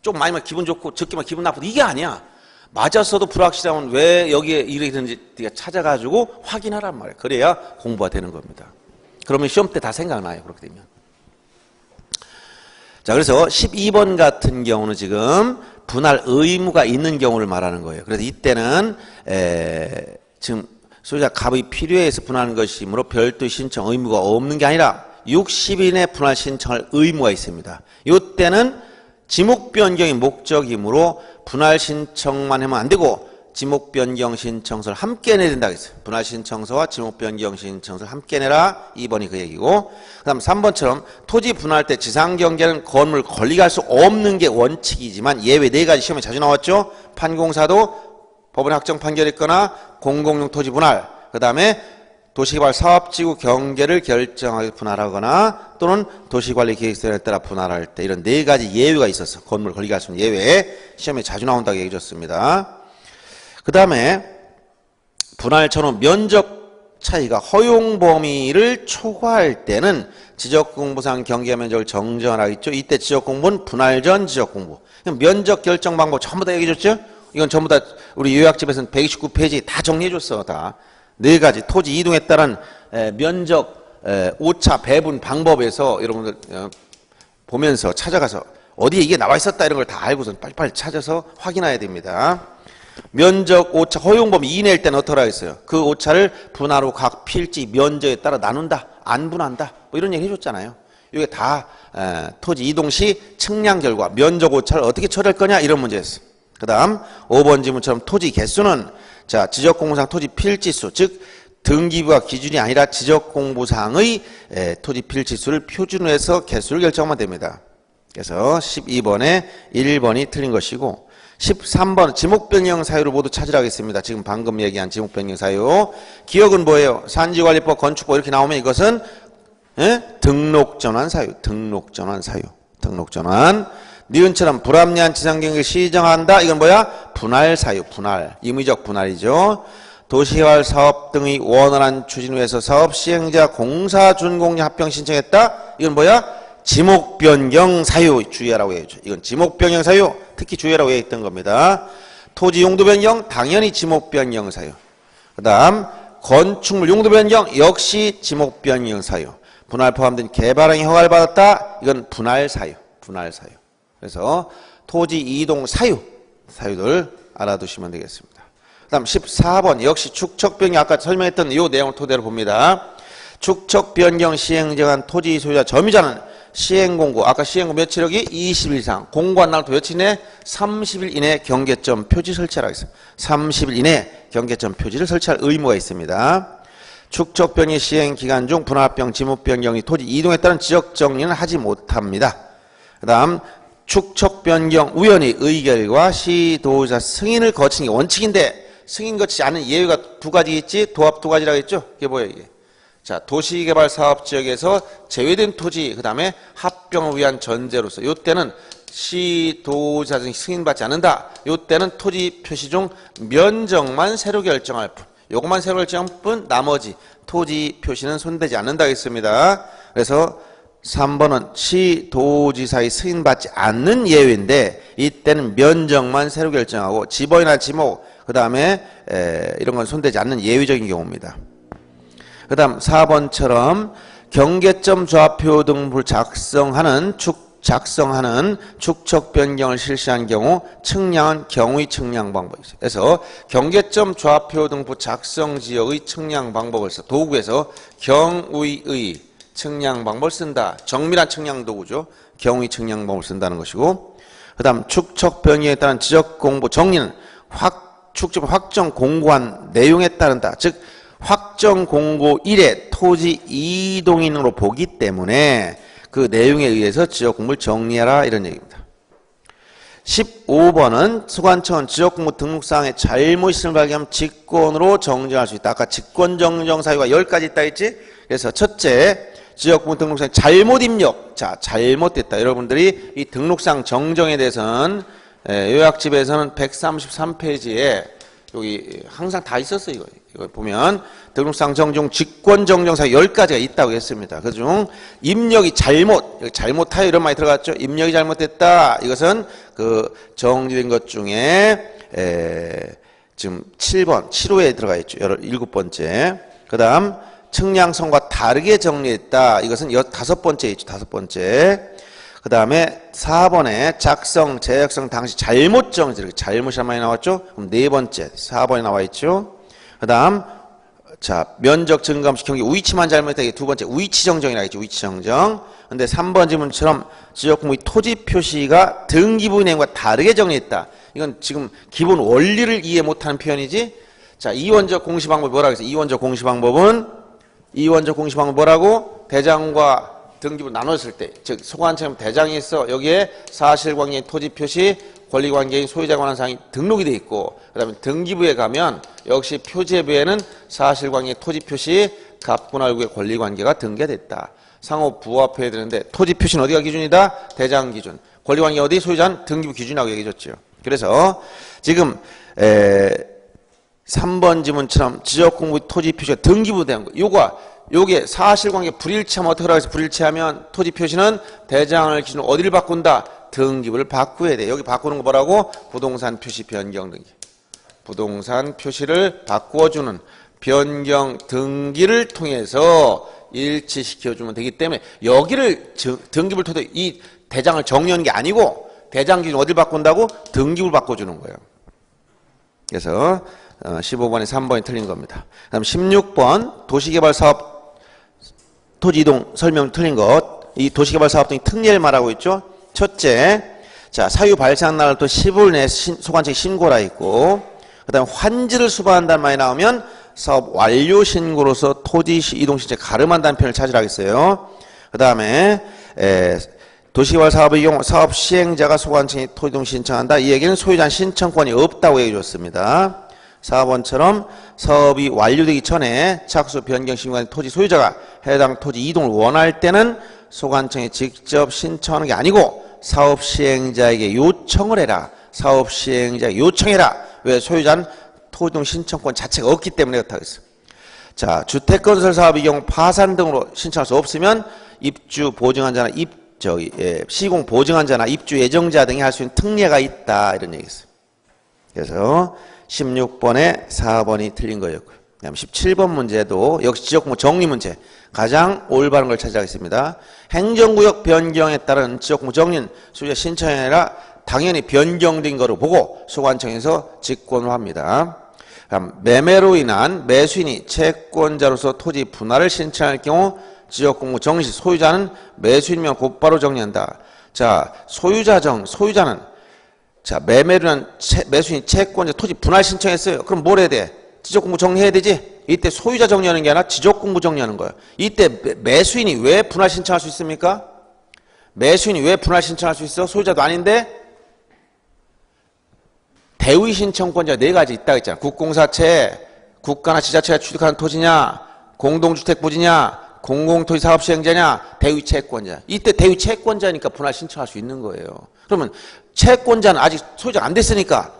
좀 많이 만 기분 좋고 적게만 기분 나쁘고 이게 아니야. 맞았어도 불확실하면 왜 여기에 이렇게 되는지 네가 찾아가지고 확인하란 말이에요. 그래야 공부가 되는 겁니다. 그러면 시험 때 다 생각나요, 그렇게 되면. 자, 그래서 12번 같은 경우는 지금 분할 의무가 있는 경우를 말하는 거예요. 그래서 이때는 지금 소유자 갑의 필요해서 분할하는 것이므로 별도 신청 의무가 없는 게 아니라 60인의 분할 신청할 의무가 있습니다. 이때는 지목 변경이 목적이므로 분할 신청만 하면 안 되고 지목 변경 신청서를 함께 내야 된다고 했어요. 분할 신청서와 지목 변경 신청서를 함께 내라. 2번이 그 얘기고. 그다음 3번처럼 토지 분할 때 지상 경계는 건물 권리가 할 수 없는 게 원칙이지만 예외 4가지 시험에 자주 나왔죠. 판공사도 법원의 확정 판결했거나 공공용 토지 분할, 그다음에 도시개발 사업지구 경계를 결정하게 분할하거나 또는 도시관리계획서에 따라 분할할 때 이런 4가지 예외가 있었어. 건물 권리가 할 수 있는 예외 시험에 자주 나온다고 얘기해 줬습니다. 그 다음에 분할 전후 면적 차이가 허용 범위를 초과할 때는 지적공부상 경계 면적을 정정하겠죠. 이때 지적공부는 분할 전 지적공부. 면적 결정 방법 전부 다 얘기해 줬죠. 이건 전부 다 우리 요약집에서는 129페이지 다 정리해 줬어. 다 4가지 토지 이동에 따른 면적 오차 배분 방법에서 여러분들 보면서 찾아가서 어디에 이게 나와 있었다 이런 걸 다 알고서 빨리빨리 찾아서 확인해야 됩니다. 면적 오차 허용 범위 이내일 때는 어떻게 하겠어요? 그 오차를 분할로 각 필지 면적에 따라 나눈다, 안 분한다, 뭐 이런 얘기 해줬잖아요. 이게 다 토지 이동 시 측량 결과 면적 오차를 어떻게 처리할 거냐 이런 문제였어요. 그 다음 5번 지문처럼 토지 개수는 자 지적공부상 토지 필지수 즉 등기부가 기준이 아니라 지적공부상의 토지 필지수를 표준으로 해서 개수를 결정하면 됩니다. 그래서 12번에 1번이 틀린 것이고 13번 지목변경 사유를 모두 찾으라겠습니다. 지금 방금 얘기한 지목변경 사유. 기억은 뭐예요? 산지관리법 건축법 이렇게 나오면 이것은 등록전환 사유. 등록전환 사유. 등록전환. 니은처럼 불합리한 지상경계를 시정한다. 이건 뭐야? 분할 사유. 분할. 임의적 분할이죠. 도시개발 사업 등의 원활한 추진을 위해서 사업 시행자 공사 준공량 합병 신청했다. 이건 뭐야? 지목 변경 사유 주의하라고 해야죠. 이건 지목 변경 사유 특히 주의하라고 했던 겁니다. 토지 용도 변경 당연히 지목 변경 사유. 그 다음 건축물 용도 변경 역시 지목 변경 사유. 분할 포함된 개발행위 허가를 받았다. 이건 분할 사유. 분할 사유. 그래서 토지 이동 사유들 알아두시면 되겠습니다. 그 다음 14번 역시 축척 변경 아까 설명했던 이 내용을 토대로 봅니다. 축척 변경 시행 정한 토지 소유자 점유자는 시행공고 아까 시행공고 며칠여기 20일 이상 공고한 날부터 며칠 이내 30일 이내 경계점 표지 설치하라고 했어요. 30일 이내 경계점 표지를 설치할 의무가 있습니다. 축척 변경 시행 기간 중 분할변경, 지목 변경이 토지 이동에 따른 지적 정리는 하지 못합니다. 그 다음 축척 변경 우연히 의결과 시도자 승인을 거치는 게 원칙인데 승인 거치지 않은 예외가 두 가지 있지. 도합 두 가지라고 했죠. 이게 뭐예요 이게. 자, 도시개발 사업지역에서 제외된 토지, 그 다음에 합병을 위한 전제로서 이때는 시도자 등 승인받지 않는다. 이때는 토지 표시 중 면적만 새로 결정할 뿐. 요것만 새로 결정할 뿐 나머지 토지 표시는 손대지 않는다 했습니다. 그래서 3번은 시도지사의 승인받지 않는 예외인데 이때는 면적만 새로 결정하고 지번이나 지목, 그 다음에 이런 건 손대지 않는 예외적인 경우입니다. 그 다음 4번처럼 경계점 좌표 등을 작성하는 축척 변경을 실시한 경우 측량은 경우의 측량 방법이 있어요. 그래서 경계점 좌표 등부 작성 지역의 측량 방법을 써 도구에서 경우의 측량 방법을 쓴다. 정밀한 측량 도구죠. 경우의 측량 방법을 쓴다는 것이고, 그 다음 축척 변경에 따른 지적 공고 정리는 축척 확정 공고한 내용에 따른다. 즉 확정 공고 1에 토지 이동인으로 보기 때문에 그 내용에 의해서 지역공부를 정리하라 이런 얘기입니다. 15번은 소관청은 지역공부 등록사항에 잘못 있음을 발견하면 직권으로 정정할 수 있다. 아까 직권 정정 사유가 10가지 있다 했지? 그래서 첫째, 지역공부 등록상에 잘못 입력. 자, 잘못됐다. 여러분들이 이 등록상 정정에 대해서는 요약집에서는 133페이지에 여기 항상 다 있었어요. 이거 보면 등록상 정정 직권 정정사 10가지가 있다고 했습니다. 그중 입력이 잘못하여 이런 말이 들어갔죠. 입력이 잘못됐다. 이것은 그 정리된 것 중에 지금 7번 7호에 들어가 있죠. 7번째. 그다음 측량성과 다르게 정리했다. 이것은 5번째 있죠. 5번째. 그 다음에 4번에 작성, 제약성 당시 잘못 정지, 이렇게 잘못이 한 많이 나왔죠? 그럼 4번째, 4번에 나와 있죠? 그 다음, 자, 면적 증감시 경기 우위치만 잘못했다. 이게 2번째, 우위치 정정이라고 했죠. 우위치 정정. 근데 3번 지문처럼 지역공부의 토지 표시가 등기부 내용과 다르게 정리했다. 이건 지금 기본 원리를 이해 못하는 표현이지? 자, 이원적 공시방법이 뭐라고 했어요? 이원적 공시방법은 뭐라고? 대장과 등기부 나눴을 때, 즉 소관청은 대장이 있어. 여기에 사실관계인 토지 표시, 권리관계인 소유자에 관한 사항이 등록이 돼 있고, 그 다음에 등기부에 가면 역시 표제부에는 사실관계인 토지 표시, 갑분할구의 권리관계가 등기됐다. 상호 부합해야 되는데 토지 표시는 어디가 기준이다? 대장 기준. 권리관계 어디? 소유자는 등기부 기준이라고 얘기해줬죠. 그래서 지금 3번 지문처럼 지역공부 토지 표시가 등기부 대한 거. 요게 사실관계 불일치하면 어떻게 하라고 해서 불일치하면 토지 표시는 대장을 기준으로 어디를 바꾼다? 등기부를 바꾸어야 돼. 여기 바꾸는 거 뭐라고? 부동산 표시 변경 등기. 부동산 표시를 바꾸어주는 변경 등기를 통해서 일치시켜주면 되기 때문에 여기를 등기부를 통해 이 대장을 정리하는 게 아니고 대장 기준 어디를 바꾼다고? 등기부를 바꿔주는 거예요. 그래서 15번에 3번이 틀린 겁니다. 그 다음 16번 도시개발사업 토지이동 설명 틀린 것. 이 도시개발사업 등의 특례를 말하고 있죠. 첫째, 자 사유 발생 날부터 10일 내 소관청에 신고라 있고, 그 다음에 환지를 수반한다는 말이 나오면 사업 완료 신고로서 토지 이동 신체 가름한다는 표현을 찾으라고 했어요. 그 다음에 도시개발 사업의 경우 사업 시행자가 소관청에 토지이동 신청한다. 이 얘기는 소유자는 신청권이 없다고 얘기해 줬습니다. 4번처럼 사업이 완료되기 전에 착수 변경 신고한 토지 소유자가 해당 토지 이동을 원할 때는 소관청에 직접 신청하는 게 아니고 사업 시행자에게 요청을 해라. 사업 시행자에게 요청해라. 왜? 소유자는 토지 이동 신청권 자체가 없기 때문에 그렇다고 했어요. 자, 주택건설 사업의 경우 파산 등으로 신청할 수 없으면 입주 보증한자나 시공 보증한자나 입주 예정자 등이 할 수 있는 특례가 있다. 이런 얘기였어요. 그래서 16번에 4번이 틀린 거였고요. 그다음 17번 문제도 역시 지역공부 정리 문제. 가장 올바른 걸 찾아가겠습니다. 행정구역 변경에 따른 지역공부 정리는 소유자 신청이 아니라 당연히 변경된 거로 보고 소관청에서 직권을 합니다. 그럼 매매로 인한 매수인이 채권자로서 토지 분할을 신청할 경우 지역공부 정리 시 소유자는 매수인이면 곧바로 정리한다. 자, 소유자는 자, 매매로 인한 매수인이 채권자 토지 분할 신청했어요. 그럼 뭘 해야 돼? 지적공부 정리해야 되지? 이때 소유자 정리하는 게 아니라 지적공부 정리하는 거예요. 이때 매수인이 왜 분할 신청할 수 있습니까? 매수인이 왜 분할 신청할 수 있어? 소유자도 아닌데? 대의 신청권자가 네 가지 있다고 했잖아. 국공사채, 국가나 지자체가 취득하는 토지냐, 공동주택 부지냐, 공공토지 사업 시행자냐, 대의 채권자. 이때 대의 채권자니까 분할 신청할 수 있는 거예요. 그러면 채권자는 아직 소유자가 안 됐으니까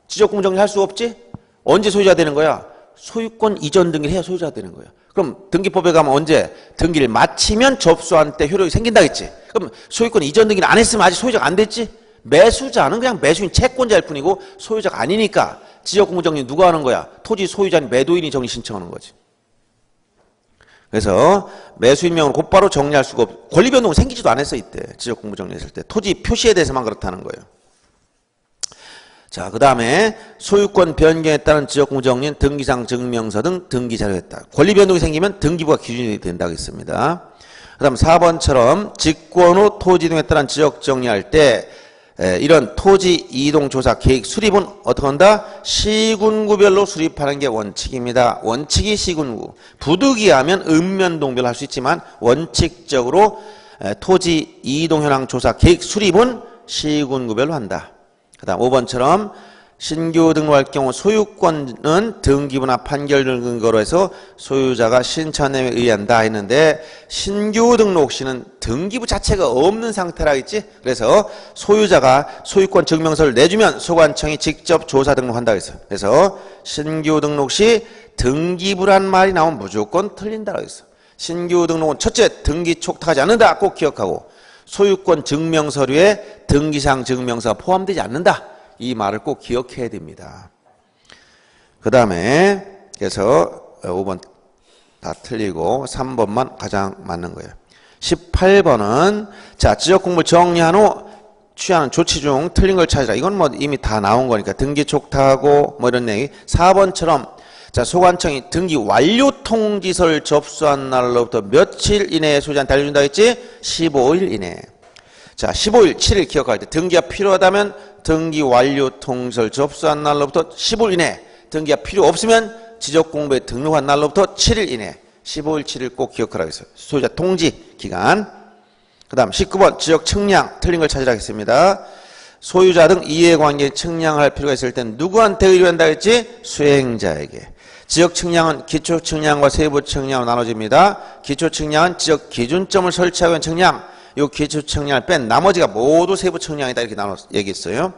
지적공부 정리할 수 없지? 언제 소유자 되는 거야? 소유권 이전 등기를 해야 소유자 되는 거예요. 그럼 등기법에 가면 언제? 등기를 마치면 접수한 때 효력이 생긴다겠지? 그럼 소유권 이전 등기를 안 했으면 아직 소유자가 안 됐지? 매수자는 그냥 매수인 채권자일 뿐이고 소유자가 아니니까 지역공부 정리 누가 하는 거야? 토지 소유자인 매도인이 정리 신청하는 거지. 그래서 매수인명으로 곧바로 정리할 수가 없고 권리변동은 생기지도 않았어 이때. 지역공부 정리했을 때. 토지 표시에 대해서만 그렇다는 거예요. 자, 그 다음에 소유권 변경에 따른 지역공부 정리는 등기상 증명서 등 등기자료에 따라 권리변동이 생기면 등기부가 기준이 된다고 했습니다. 그 다음 4번처럼 직권 후 토지 등에 따른 지역 정리할 때 이런 토지 이동 조사 계획 수립은 어떻게 한다? 시군구별로 수립하는 게 원칙입니다. 원칙이 시군구. 부득이하면 읍면동별로 할 수 있지만 원칙적으로 토지 이동 현황 조사 계획 수립은 시군구별로 한다. 그 다음 5번처럼 신규 등록할 경우 소유권은 등기부나 판결 등 근거로 해서 소유자가 신청 내용에 의한다 했는데 신규 등록 시는 등기부 자체가 없는 상태라 했지. 그래서 소유자가 소유권 증명서를 내주면 소관청이 직접 조사 등록한다고 했어요. 그래서 신규 등록 시 등기부란 말이 나오면 무조건 틀린다고 했어요. 신규 등록은 첫째 등기 촉탁하지 않는다 꼭 기억하고 소유권 증명서류에 등기상 증명서가 포함되지 않는다. 이 말을 꼭 기억해야 됩니다. 그 다음에 그래서 5번 다 틀리고 3번만 가장 맞는 거예요. 18번은 자 지역공부 정리한 후 취하는 조치 중 틀린 걸 찾으라. 이건 뭐 이미 다 나온 거니까 등기 촉탁하고 뭐 이런 얘기. 4번처럼 자 소관청이 등기 완료 통지서를 접수한 날로부터 며칠 이내에 소유자한테 알려준다 했지? 15일 이내. 자 15일 7일 기억할 때 등기가 필요하다면 등기 완료 통지서를 접수한 날로부터 15일 이내. 등기가 필요 없으면 지적공부에 등록한 날로부터 7일 이내. 15일 7일 꼭 기억하라고 했어요. 소유자 통지 기간. 그 다음 19번 지적 측량 틀린 걸 찾으라 했습니다. 소유자 등 이해관계에 측량할 필요가 있을 땐 누구한테 의뢰한다 했지? 수행자에게. 지역 측량은 기초 측량과 세부 측량으로 나눠집니다. 기초 측량은 지역 기준점을 설치하기 위한 측량. 이 기초 측량을 뺀 나머지가 모두 세부 측량이다 이렇게 나눠 얘기했어요.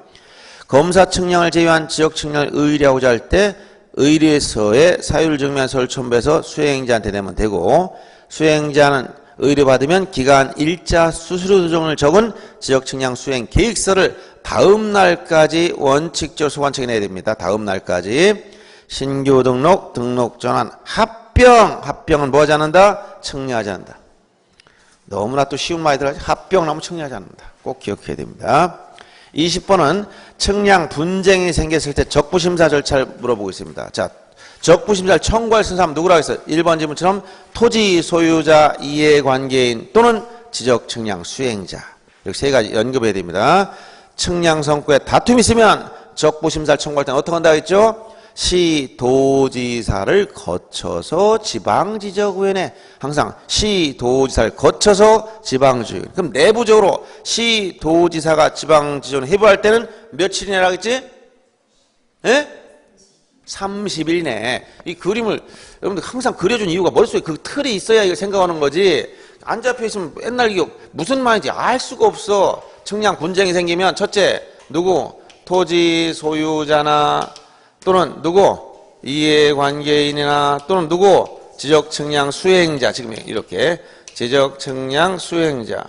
검사 측량을 제외한 지역 측량을 의뢰하고자 할 때 의뢰서에 사유를 증명한 서를 첨부해서 수행자한테 내면 되고 수행자는 의뢰받으면 기간, 일자, 수수료 조정을 적은 지역 측량 수행 계획서를 다음 날까지 원칙적으로 소관청에 내야 됩니다. 다음 날까지. 신규 등록, 등록 전환, 합병은 뭐 하지 않는다? 측량하지 않는다. 너무나 또 쉬운 말이 들어가지 합병 나면 측량하지 않는다. 꼭 기억해야 됩니다. 20번은 측량 분쟁이 생겼을 때 적부심사 절차를 물어보고 있습니다. 자, 적부심사를 청구할 사람 누구라고 했어요? 1번 질문처럼 토지 소유자, 이해관계인 또는 지적 측량 수행자. 이렇게 세 가지 연결해야 됩니다. 측량 성과에 다툼이 있으면 적부심사를 청구할 때는 어떻게 한다고 했죠? 시도지사를 거쳐서 지방지적위원회. 항상 시도지사를 거쳐서 지방지적위원회. 그럼 내부적으로 시도지사가 지방지적위원회 해부할 때는 며칠이나 하겠지? 예? 30일 내에. 이 그림을 여러분들 항상 그려준 이유가 머릿속에 그 틀이 있어야 이거 생각하는 거지. 안 잡혀 있으면 옛날 이게 무슨 말인지 알 수가 없어. 측량 분쟁이 생기면 첫째 누구? 토지 소유자나 또는 누구? 이해관계인이나 또는 누구? 지적측량 수행자. 지금 이렇게 지적측량 수행자.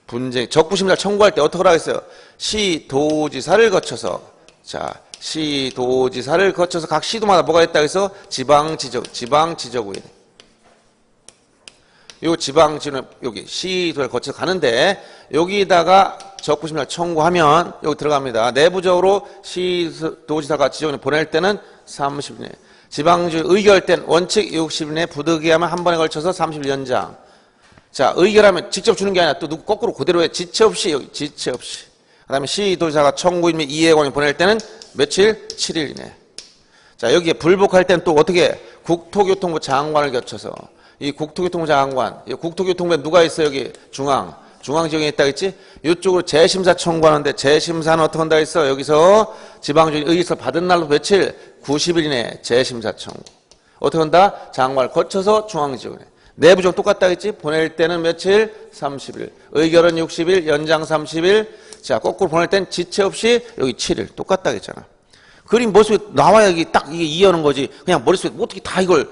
분쟁 적부심사를 청구할 때 어떻게 하라고 했어요? 시도지사를 거쳐서 자, 시도지사를 거쳐서 각 시도마다 뭐가 있다 해서 지방지적구역. 요 지방지는 여기 시도를 거쳐서 가는데 여기다가 적부심을 청구하면 여기 들어갑니다. 내부적으로 시도지사가 지정을 보낼 때는 30일 내. 지방주 의결 땐 원칙 60일 내 부득이하면 한 번에 걸쳐서 30일 연장. 자, 의결하면 직접 주는 게 아니라 또 누구 거꾸로 그대로 해. 지체 없이 여기 지체 없이. 그다음에 시도지사가 청구인 및 이해관이 보낼 때는 며칠? 7일 이내. 자, 여기에 불복할 때는 또 어떻게? 국토교통부 장관을 거쳐서 이 국토교통부 장관, 이 국토교통부에 누가 있어요? 여기 중앙지역에 있다 했지? 이쪽으로 재심사 청구하는데 재심사는 어떻게 한다 했어? 여기서 지방주의 의결서 받은 날로 며칠? 90일 이내 재심사 청구. 어떻게 한다? 장관을 거쳐서 중앙지역에. 내부적 똑같다 했지? 보낼 때는 며칠? 30일. 의결은 60일, 연장 30일. 자, 거꾸로 보낼 땐 지체 없이 여기 7일. 똑같다 했잖아. 그림 머릿속에 나와야 이게 딱 이게 이해하는 거지. 그냥 머릿속에 어떻게 다 이걸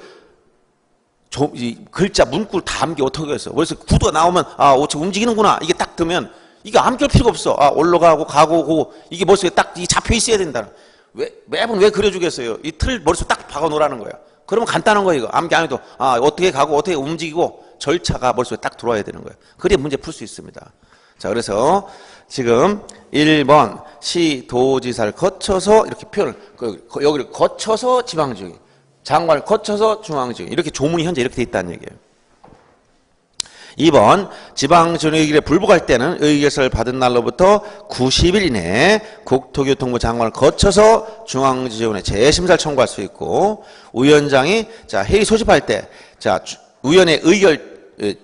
이 글자, 문구를 다 암기 어떻게 했어? 머릿속에 구도가 나오면 아, 어떻게 움직이는구나. 이게 딱 뜨면 이게 암기할 필요가 없어. 아, 올라가고 가고 오고 이게 머릿속에 딱 잡혀 있어야 된다. 매번 왜 그려주겠어요? 이 틀 머릿속에 딱 박아 놓으라는 거야. 그러면 간단한 거야, 이거. 암기 안 해도. 아, 어떻게 가고, 어떻게 움직이고, 절차가 머릿속에 딱 들어와야 되는 거야. 그래야 문제 풀 수 있습니다. 자, 그래서 지금 1번 시도지사를 거쳐서 이렇게 표현을, 여기를 거쳐서 지방지역, 장관을 거쳐서 중앙지역. 이렇게 조문이 현재 이렇게 돼 있다는 얘기예요. 2번 지방지역의결에 불복할 때는 의결서를 받은 날로부터 90일 이내에 국토교통부 장관을 거쳐서 중앙지원에 재심사를 청구할 수 있고 위원장이 자 회의 소집할 때 자 위원회 의결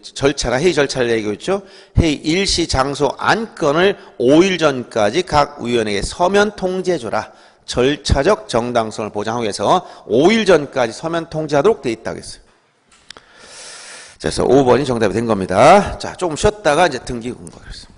절차나 회의 절차를 얘기하고 있죠. 회의 일시 장소 안건을 5일 전까지 각 위원회에 서면 통지해줘라. 절차적 정당성을 보장하기 위해서 5일 전까지 서면 통지하도록 돼 있다고 했어요. 그래서 5번이 정답이 된 겁니다. 자, 조금 쉬었다가 이제 등기 공부하겠습니다.